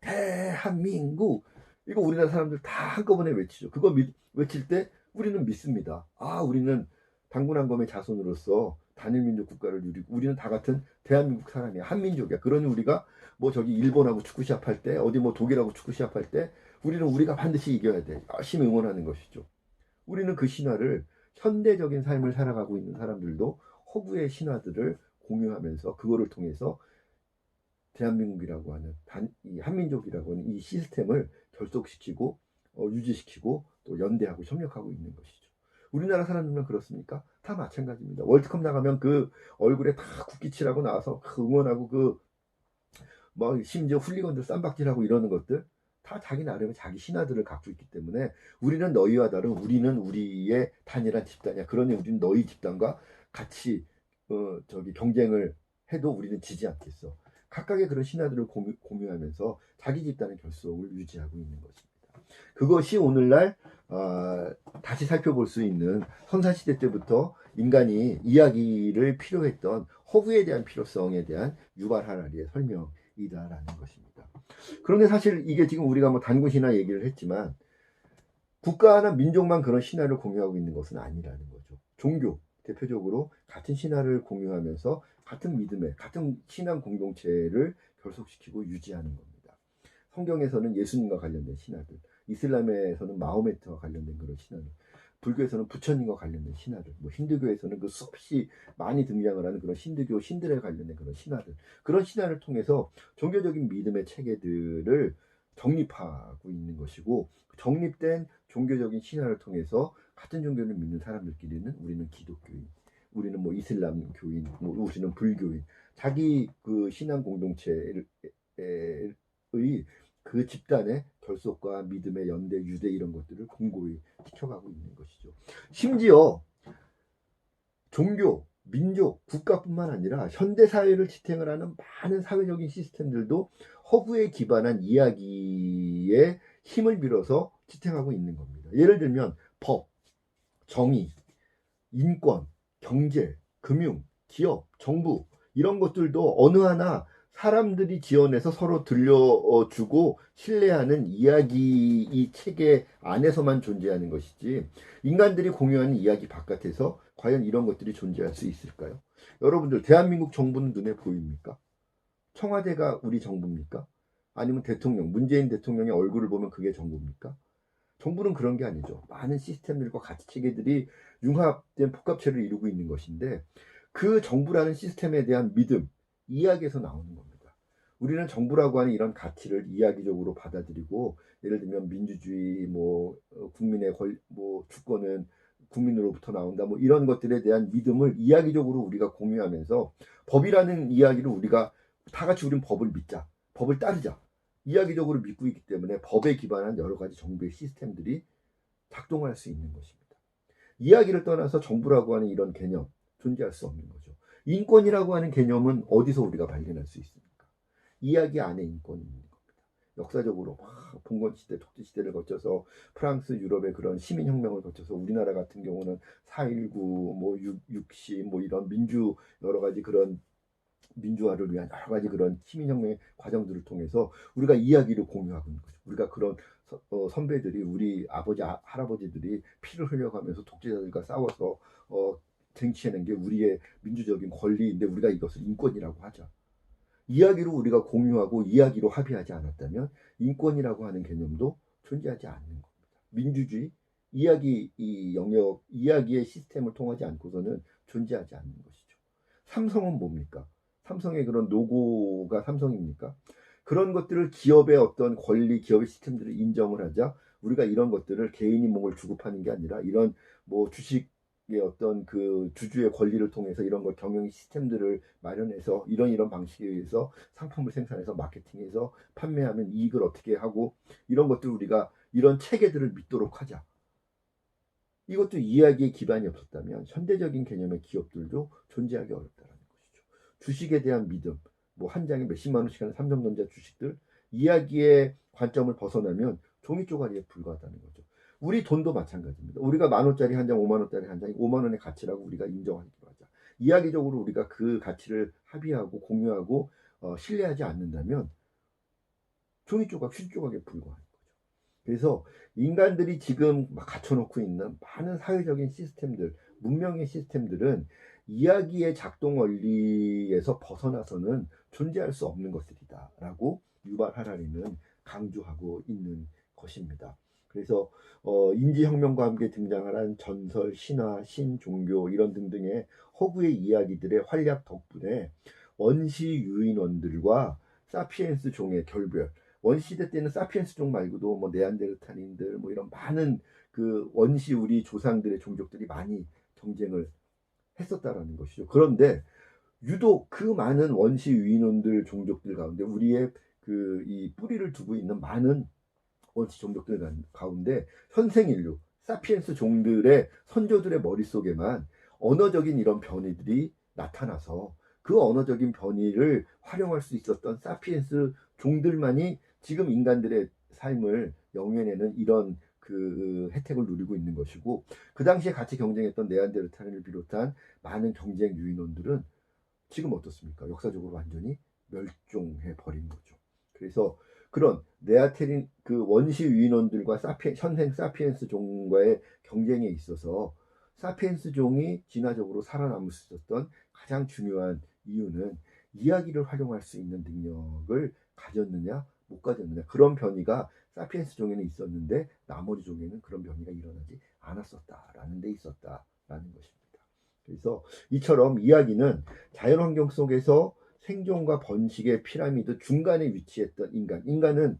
Speaker 1: 대한민국 이거 우리나라 사람들 다 한꺼번에 외치죠. 그거 외칠 때 우리는 믿습니다. 아 우리는 당군왕검의 자손으로서 단일민족 국가를 누리고 우리는 다 같은 대한민국 사람이야. 한민족이야. 그러니 우리가 뭐 저기 일본하고 축구 시합할 때 어디 뭐 독일하고 축구 시합할 때 우리는 우리가 반드시 이겨야 돼. 열심히 응원하는 것이죠. 우리는 그 신화를 현대적인 삶을 살아가고 있는 사람들도 허구의 신화들을 공유하면서 그거를 통해서 대한민국이라고 하는 이 한민족이라고 하는 이 시스템을 결속시키고 유지시키고 또 연대하고 협력하고 있는 것이죠. 우리나라 사람들만 그렇습니까? 다 마찬가지입니다. 월드컵 나가면 그 얼굴에 다 국기칠하고 나와서 그 응원하고 그 뭐 심지어 훌리건들 쌈박질하고 이러는 것들 다 자기 나름의 자기 신화들을 갖고 있기 때문에 우리는 너희와 다른 우리는 우리의 단일한 집단이야. 그러니 우리는 너희 집단과 같이 저기 경쟁을 해도 우리는 지지 않겠어. 각각의 그런 신화들을 공유하면서 자기 집단의 결속을 유지하고 있는 것입니다. 그것이 오늘날 다시 살펴볼 수 있는 선사시대 때부터 인간이 이야기를 필요했던 허구에 대한 필요성에 대한 유발 하라리의 설명이다라는 것입니다. 그런데 사실 이게 지금 우리가 뭐 단군 신화 얘기를 했지만 국가나 민족만 그런 신화를 공유하고 있는 것은 아니라는 거죠. 종교 대표적으로 같은 신화를 공유하면서 같은 믿음의 같은 신앙 공동체를 결속시키고 유지하는 겁니다. 성경에서는 예수님과 관련된 신화들, 이슬람에서는 마호메트와 관련된 그런 신화들, 불교에서는 부처님과 관련된 신화들, 뭐 힌두교에서는 그 수없이 많이 등장을 하는 그런 힌두교 신들에 관련된 그런 신화들, 그런 신화를 통해서 종교적인 믿음의 체계들을 정립하고 있는 것이고, 정립된 종교적인 신화를 통해서 같은 종교를 믿는 사람들끼리는 우리는 기독교인, 우리는 뭐 이슬람 교인, 뭐 우리는 불교인, 자기 그 신앙 공동체의 그 집단의 결속과 믿음의 연대, 유대 이런 것들을 공고히 지켜가고 있는 것이죠. 심지어 종교, 민족, 국가뿐만 아니라 현대 사회를 지탱을 하는 많은 사회적인 시스템들도 허구에 기반한 이야기의 힘을 빌어서 지탱하고 있는 겁니다. 예를 들면 법, 정의, 인권, 경제, 금융, 기업, 정부 이런 것들도 어느 하나 사람들이 지어내서 서로 들려주고 신뢰하는 이야기 이 체계 안에서만 존재하는 것이지 인간들이 공유하는 이야기 바깥에서 과연 이런 것들이 존재할 수 있을까요? 여러분들 대한민국 정부는 눈에 보입니까? 청와대가 우리 정부입니까? 아니면 대통령, 문재인 대통령의 얼굴을 보면 그게 정부입니까? 정부는 그런 게 아니죠. 많은 시스템들과 가치 체계들이 융합된 복합체를 이루고 있는 것인데 그 정부라는 시스템에 대한 믿음, 이야기에서 나오는 겁니다. 우리는 정부라고 하는 이런 가치를 이야기적으로 받아들이고 예를 들면 민주주의, 뭐 국민의 뭐 주권은 국민으로부터 나온다, 뭐 이런 것들에 대한 믿음을 이야기적으로 우리가 공유하면서 법이라는 이야기를 우리가 다 같이 우리는 법을 믿자, 법을 따르자. 이야기적으로 믿고 있기 때문에 법에 기반한 여러 가지 정부의 시스템들이 작동할 수 있는 것입니다. 이야기를 떠나서 정부라고 하는 이런 개념 존재할 수 없는 거죠. 인권이라고 하는 개념은 어디서 우리가 발견할 수 있습니까? 이야기 안에 인권이 있는 겁니다. 역사적으로 봉건시대, 독재시대를 거쳐서 프랑스, 유럽의 그런 시민혁명을 거쳐서 우리나라 같은 경우는 4.19, 뭐 6.10, 뭐 이런 여러 가지 그런 민주화를 위한 여러 가지 그런 시민혁명의 과정들을 통해서 우리가 이야기를 공유하고 있는 거죠. 우리가 그런 선배들이 우리 아버지, 할아버지들이 피를 흘려가면서 독재자들과 싸워서 쟁취해낸 게 우리의 민주적인 권리인데 우리가 이것을 인권이라고 하자. 이야기로 우리가 공유하고 이야기로 합의하지 않았다면 인권이라고 하는 개념도 존재하지 않는 겁니다. 민주주의, 이 영역, 이야기의 시스템을 통하지 않고서는 존재하지 않는 것이죠. 삼성은 뭡니까? 삼성의 그런 노고가 삼성입니까? 그런 것들을 기업의 어떤 권리, 기업의 시스템들을 인정을 하자 우리가 이런 것들을 개인이 몸을 주고 파는 게 아니라 이런 뭐 주식의 어떤 그 주주의 권리를 통해서 이런 걸 경영 시스템들을 마련해서 이런 방식에 의해서 상품을 생산해서 마케팅해서 판매하면 이익을 어떻게 하고 이런 것들 우리가 이런 체계들을 믿도록 하자. 이것도 이야기의 기반이 없었다면 현대적인 개념의 기업들도 존재하기 어렵다는 것이죠. 주식에 대한 믿음, 뭐 한 장에 몇십만 원씩 하는 삼성전자 주식들 이야기의 관점을 벗어나면 종이 쪼가리에 불과하다는 거죠. 우리 돈도 마찬가지입니다. 우리가 10,000원짜리 한 장, 50,000원짜리 한 장이 5만 원의 가치라고 우리가 인정하기로 하자. 이야기적으로 우리가 그 가치를 합의하고 공유하고 신뢰하지 않는다면 종이 조각, 실 조각에 불과한 거죠. 그래서 인간들이 지금 막 갖춰놓고 있는 많은 사회적인 시스템들, 문명의 시스템들은 이야기의 작동 원리에서 벗어나서는 존재할 수 없는 것들이다 라고 유발 하라리는 강조하고 있는 것입니다. 그래서 인지혁명과 함께 등장한 전설, 신화, 신종교 이런 등등의 허구의 이야기들의 활약 덕분에 원시 유인원들과 사피엔스 종의 결별, 원시대 때는 사피엔스 종 말고도 뭐 네안데르탈인들 뭐 이런 많은 그 원시 우리 조상들의 종족들이 많이 경쟁을 했었다라는 것이죠. 그런데 유독 그 많은 원시 유인원들 종족들 가운데 우리의 그 이 뿌리를 두고 있는 많은 원시 종족들 가운데 현생 인류, 사피엔스 종들의 선조들의 머릿속에만 언어적인 이런 변이들이 나타나서 그 언어적인 변이를 활용할 수 있었던 사피엔스 종들만이 지금 인간들의 삶을 영위해내는 이런 그 혜택을 누리고 있는 것이고, 그 당시에 같이 경쟁했던 네안데르탈인을 비롯한 많은 경쟁 유인원들은 지금 어떻습니까? 역사적으로 완전히 멸종해 버린 거죠. 그래서 그런 네아테린 그 원시 유인원들과 현생 사피엔스 종과의 경쟁에 있어서 사피엔스 종이 진화적으로 살아남을 수 있었던 가장 중요한 이유는 이야기를 활용할 수 있는 능력을 가졌느냐 못 가졌느냐, 그런 변이가 사피엔스 종에는 있었는데 나머지 종에는 그런 변이가 일어나지 않았었다라는 데 있었다라는 것입니다. 그래서 이처럼 이야기는 자연환경 속에서 생존과 번식의 피라미드 중간에 위치했던 인간은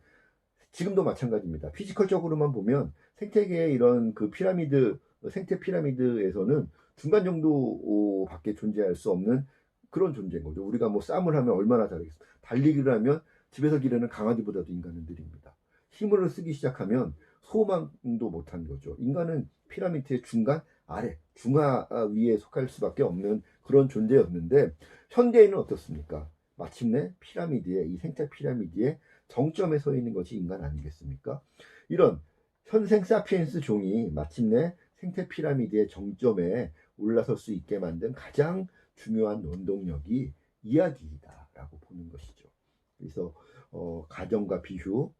Speaker 1: 지금도 마찬가지입니다. 피지컬적으로만 보면 생태계의 이런 그 피라미드, 생태 피라미드에서는 중간 정도밖에 존재할 수 없는 그런 존재인 거죠. 우리가 뭐 싸움을 하면 얼마나 잘하겠어요. 달리기를 하면 집에서 기르는 강아지보다도 인간은 느립니다. 힘을 쓰기 시작하면 소망도 못한 거죠. 인간은 피라미드의 중간, 아래, 중하 위에 속할 수밖에 없는 그런 존재였는데, 현대에는 어떻습니까? 마침내 이 생태 피라미드의 정점에 서 있는 것이 인간 아니겠습니까? 이런 현생 사피엔스 종이 마침내 생태 피라미드의 정점에 올라설 수 있게 만든 가장 중요한 원동력이 이야기이다라고 보는 것이죠. 그래서 가정과 비유,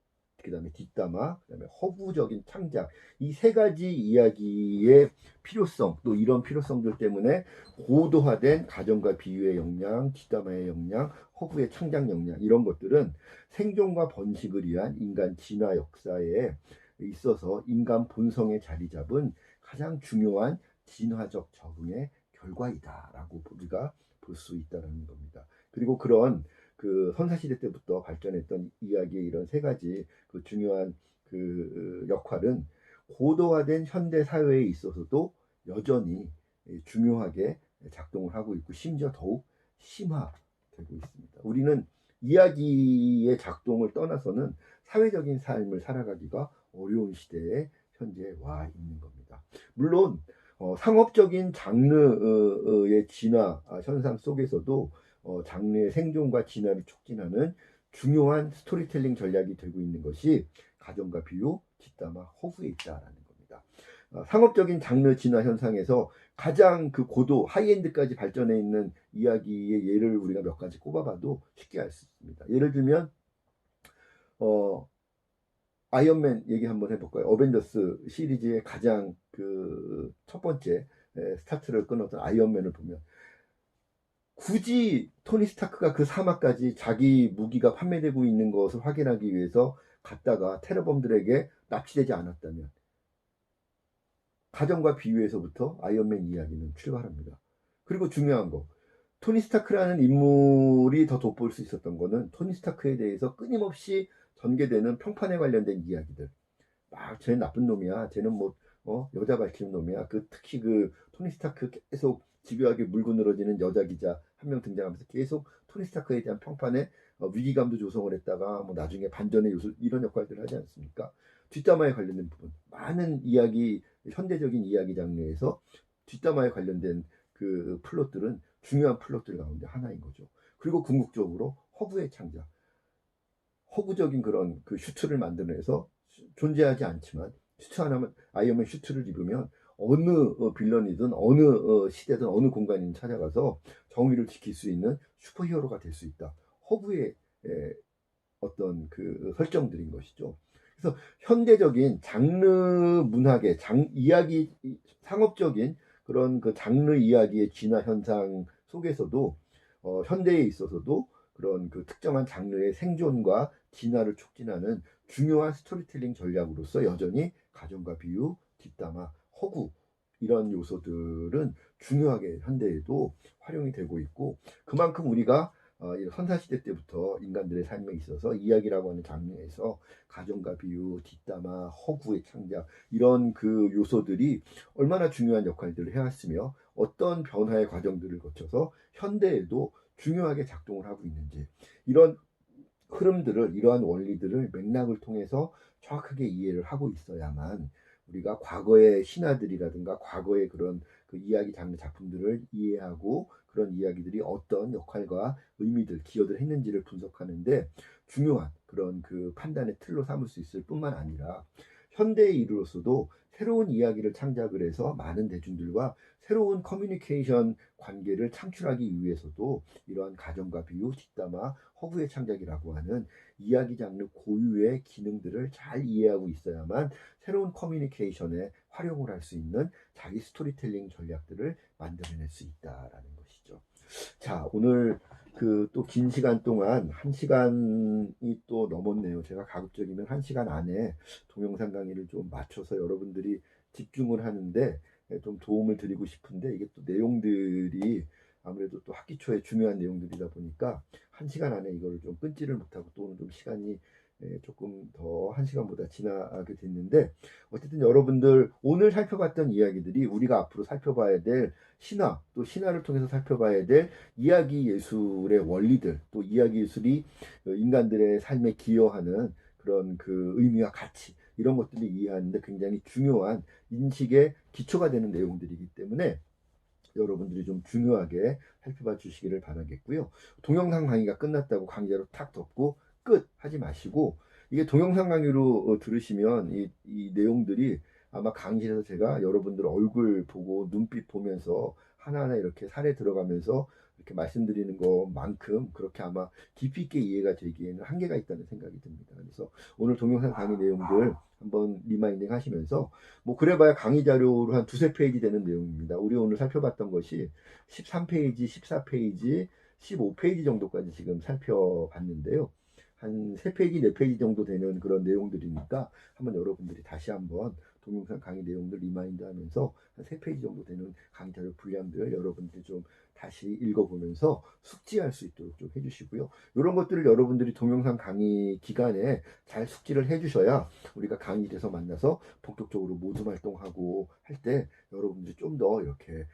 Speaker 1: 그다음에 뒷담화, 그다음에 허구적인 창작, 이 세 가지 이야기의 필요성, 또 이런 필요성들 때문에 고도화된 가정과 비유의 역량, 뒷담화의 역량, 허구의 창작 역량, 이런 것들은 생존과 번식을 위한 인간 진화 역사에 있어서 인간 본성에 자리 잡은 가장 중요한 진화적 적응의 결과이다라고 우리가 볼 수 있다는 겁니다. 그리고 그런 그 선사시대 때부터 발전했던 이야기의 이런 세 가지 그 중요한 그 역할은 고도화된 현대 사회에 있어서도 여전히 중요하게 작동을 하고 있고, 심지어 더욱 심화되고 있습니다. 우리는 이야기의 작동을 떠나서는 사회적인 삶을 살아가기가 어려운 시대에 현재 와 있는 겁니다. 물론 상업적인 장르의 진화 현상 속에서도 장르의 생존과 진화를 촉진하는 중요한 스토리텔링 전략이 되고 있는 것이 가정과 비유, 뒷담화, 허구에 있다라는 겁니다. 상업적인 장르 진화 현상에서 가장 그 고도 하이엔드까지 발전해 있는 이야기의 예를 우리가 몇 가지 꼽아봐도 쉽게 알 수 있습니다. 예를 들면 아이언맨 얘기 한번 해볼까요? 어벤져스 시리즈의 가장 그 첫 번째 스타트를 끊었던 아이언맨을 보면 굳이 토니 스타크가 그 사막까지 자기 무기가 판매되고 있는 것을 확인하기 위해서 갔다가 테러범들에게 납치되지 않았다면, 가정과 비유에서부터 아이언맨 이야기는 출발합니다. 그리고 중요한 거, 토니 스타크라는 인물이 더 돋보일 수 있었던 거는 토니 스타크에 대해서 끊임없이 전개되는 평판에 관련된 이야기들. 막 쟤는 나쁜 놈이야, 쟤는 뭐 여자 밝히는 놈이야. 특히 그 토니 스타크 계속 집요하게 물고 늘어지는 여자 기자 한 명 등장하면서 계속 토니 스타크에 대한 평판에 위기감도 조성을 했다가 뭐 나중에 반전의 요소 이런 역할들을 하지 않습니까? 뒷담화에 관련된 부분, 많은 이야기, 현대적인 이야기 장르에서 뒷담화에 관련된 그 플롯들은 중요한 플롯들 가운데 하나인 거죠. 그리고 궁극적으로 허구의 창작, 허구적인 그런 그 슈트를 만들어내서 존재하지 않지만 슈트 하나만, 아이언맨 슈트를 입으면 어느 빌런이든 어느 시대든 어느 공간이든 찾아가서 정의를 지킬 수 있는 슈퍼히어로가 될 수 있다. 허구의 어떤 그 설정들인 것이죠. 그래서 현대적인 장르 문학의 이야기, 상업적인 그런 그 장르 이야기의 진화 현상 속에서도 현대에 있어서도 그런 그 특정한 장르의 생존과 진화를 촉진하는 중요한 스토리텔링 전략으로서 여전히 가정과 비유, 뒷담화, 허구 이런 요소들은 중요하게 현대에도 활용이 되고 있고, 그만큼 우리가 이런 선사시대 때부터 인간들의 삶에 있어서 이야기라고 하는 장르에서 가정과 비유, 뒷담화, 허구의 창작 이런 그 요소들이 얼마나 중요한 역할들을 해왔으며 어떤 변화의 과정들을 거쳐서 현대에도 중요하게 작동을 하고 있는지, 이런 흐름들을, 이러한 원리들을 맥락을 통해서 정확하게 이해를 하고 있어야만 우리가 과거의 신화들이라든가 과거의 그런 그 이야기 장르 작품들을 이해하고 그런 이야기들이 어떤 역할과 의미들, 기여를 했는지를 분석하는데 중요한 그런 그 판단의 틀로 삼을 수 있을 뿐만 아니라, 현대에 이르러서도 새로운 이야기를 창작을 해서 많은 대중들과 새로운 커뮤니케이션 관계를 창출하기 위해서도 이러한 가정과 비유, 뒷담화, 허구의 창작이라고 하는 이야기 장르 고유의 기능들을 잘 이해하고 있어야만 새로운 커뮤니케이션에 활용을 할 수 있는 자기 스토리텔링 전략들을 만들어낼 수 있다라는 것이죠. 자, 오늘 그 또 긴 시간 동안 1시간이 또 넘었네요. 제가 가급적이면 1시간 안에 동영상 강의를 좀 맞춰서 여러분들이 집중을 하는데 좀 도움을 드리고 싶은데, 이게 또 내용들이 아무래도 또 학기 초에 중요한 내용들이다 보니까 1시간 안에 이걸 좀 끊지를 못하고, 또는 좀 시간이 조금 더 1시간보다 지나게 됐는데, 어쨌든 여러분들 오늘 살펴봤던 이야기들이 우리가 앞으로 살펴봐야 될 신화, 또 신화를 통해서 살펴봐야 될 이야기 예술의 원리들, 또 이야기 예술이 인간들의 삶에 기여하는 그런 그 의미와 가치, 이런 것들을 이해하는데 굉장히 중요한 인식의 기초가 되는 내용들이기 때문에 여러분들이 좀 중요하게 살펴봐 주시기를 바라겠고요. 동영상 강의가 끝났다고 강좌로 탁 덮고 끝 하지 마시고, 이게 동영상 강의로 들으시면 이 내용들이 아마 강의실에서 제가 여러분들 얼굴 보고 눈빛 보면서 하나하나 이렇게 살에 들어가면서 이렇게 말씀드리는 것만큼 그렇게 아마 깊이 있게 이해가 되기에는 한계가 있다는 생각이 듭니다. 그래서 오늘 동영상 강의 내용들 한번 리마인딩 하시면서, 뭐 그래봐야 강의 자료로 한 두세 페이지 되는 내용입니다. 우리 오늘 살펴봤던 것이 13페이지, 14페이지, 15페이지 정도까지 지금 살펴봤는데요. 한 3페이지, 4페이지 정도 되는 그런 내용들이니까 한번 여러분들이 다시 한번 동영상 강의 내용들 리마인드 하면서 한 3페이지 정도 되는 강의 자료 분량들 여러분들이 좀 다시 읽어보면서 숙지할 수 있도록 좀 해주시고요. 이런 것들을 여러분들이 동영상 강의 기간에 잘 숙지를 해주셔야 우리가 강의실에서 만나서 본격적으로 모둠 활동하고 할 때 여러분들이 좀 더 이렇게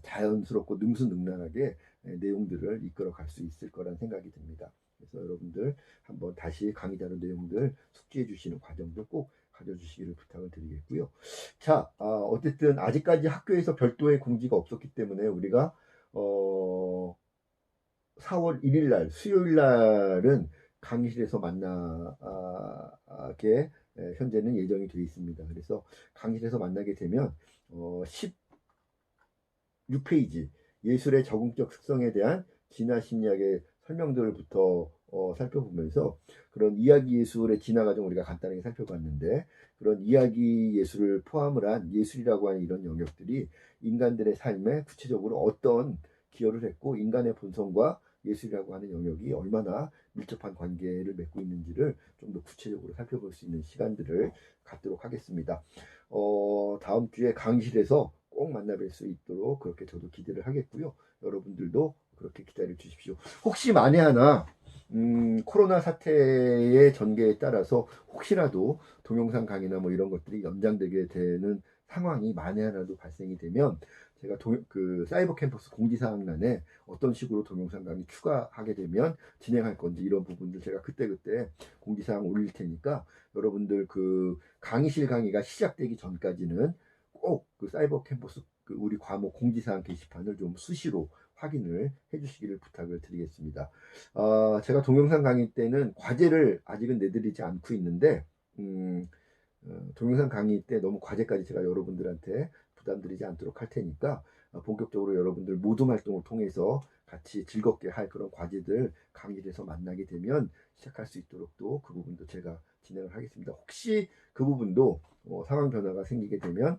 Speaker 1: 자연스럽고 능수능란하게 내용들을 이끌어 갈 수 있을 거란 생각이 듭니다. 그래서 여러분들 한번 다시 강의 자료 내용들 숙지해 주시는 과정들 꼭 가져주시기를 부탁을 드리겠고요. 자, 어쨌든 아직까지 학교에서 별도의 공지가 없었기 때문에 우리가 4월 1일 날 수요일 날은 강의실에서 만나게 현재는 예정이 되어 있습니다. 그래서 강의실에서 만나게 되면 16페이지 예술의 적응적 특성에 대한 진화 심리학의 설명들부터 살펴보면서, 그런 이야기 예술의 진화 과정 우리가 간단하게 살펴봤는데, 그런 이야기 예술을 포함을 한 예술이라고 하는 이런 영역들이 인간들의 삶에 구체적으로 어떤 기여를 했고, 인간의 본성과 예술이라고 하는 영역이 얼마나 밀접한 관계를 맺고 있는지를 좀 더 구체적으로 살펴볼 수 있는 시간들을 갖도록 하겠습니다. 다음 주에 강의실에서 꼭 만나 뵐 수 있도록 그렇게 저도 기대를 하겠고요. 여러분들도 그렇게 기다려 주십시오. 혹시 만에 하나 코로나 사태의 전개에 따라서 혹시라도 동영상 강의나 뭐 이런 것들이 연장되게 되는 상황이 만에 하나도 발생이 되면, 제가 그 사이버 캠퍼스 공지사항란에 어떤 식으로 동영상 강의 추가하게 되면 진행할 건지 이런 부분들 제가 그때그때 공지사항 올릴 테니까, 여러분들 그 강의실 강의가 시작되기 전까지는 꼭 그 사이버 캠퍼스 그 우리 과목 공지사항 게시판을 좀 수시로 확인을 해주시기를 부탁을 드리겠습니다. 제가 동영상 강의 때는 과제를 아직은 내드리지 않고 있는데, 동영상 강의 때 너무 과제까지 제가 여러분들한테 부담드리지 않도록 할 테니까 본격적으로 여러분들 모둠 활동을 통해서 같이 즐겁게 할 그런 과제들 강의에서 만나게 되면 시작할 수 있도록 또 그 부분도 제가 진행을 하겠습니다. 혹시 그 부분도 상황 변화가 생기게 되면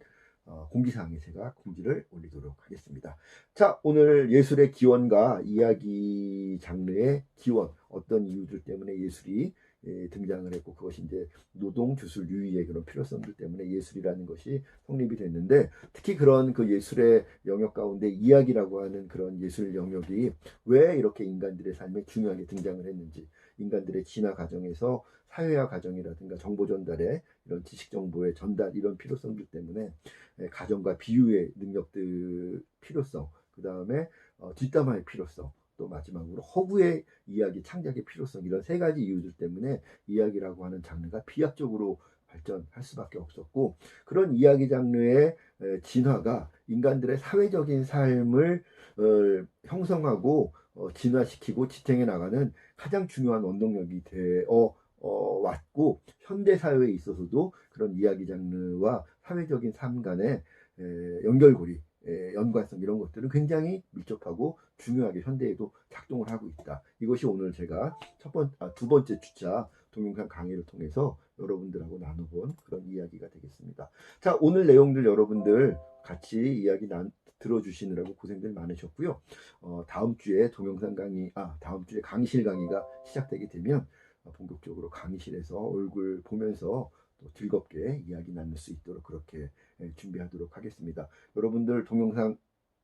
Speaker 1: 공지사항에 제가 공지를 올리도록 하겠습니다. 자, 오늘 예술의 기원과 이야기 장르의 기원, 어떤 이유들 때문에 예술이 등장을 했고, 그것이 이제 노동, 주술, 유의의 그런 필요성들 때문에 예술이라는 것이 성립이 됐는데, 특히 그런 그 예술의 영역 가운데 이야기라고 하는 그런 예술 영역이 왜 이렇게 인간들의 삶에 중요하게 등장을 했는지, 인간들의 진화 과정에서 사회화 과정이라든가 정보 전달에 이런 지식 정보의 전달 이런 필요성들 때문에 가정과 비유의 능력들 필요성, 그 다음에 뒷담화의 필요성, 또 마지막으로 허구의 이야기 창작의 필요성, 이런 세 가지 이유들 때문에 이야기라고 하는 장르가 비약적으로 발전할 수밖에 없었고, 그런 이야기 장르의 진화가 인간들의 사회적인 삶을 형성하고 진화시키고 지탱해 나가는 가장 중요한 원동력이 되어 왔고, 현대 사회에 있어서도 그런 이야기 장르와 사회적인 삶 간의 연결고리, 연관성 이런 것들은 굉장히 밀접하고 중요하게 현대에도 작동을 하고 있다. 이것이 오늘 제가 두 번째 주차 동영상 강의를 통해서 여러분들하고 나눠본 그런 이야기가 되겠습니다. 자, 오늘 내용들 여러분들 같이 이야기 들어주시느라고 고생들 많으셨고요. 다음 주에 다음 주에 강의실 강의가 시작되게 되면 본격적으로 강의실에서 얼굴 보면서 또 즐겁게 이야기 나눌 수 있도록 그렇게 준비하도록 하겠습니다. 여러분들 동영상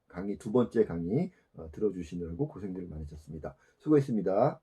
Speaker 1: 강의 두 번째 강의 들어주시느라고 고생들 많으셨습니다. 수고했습니다.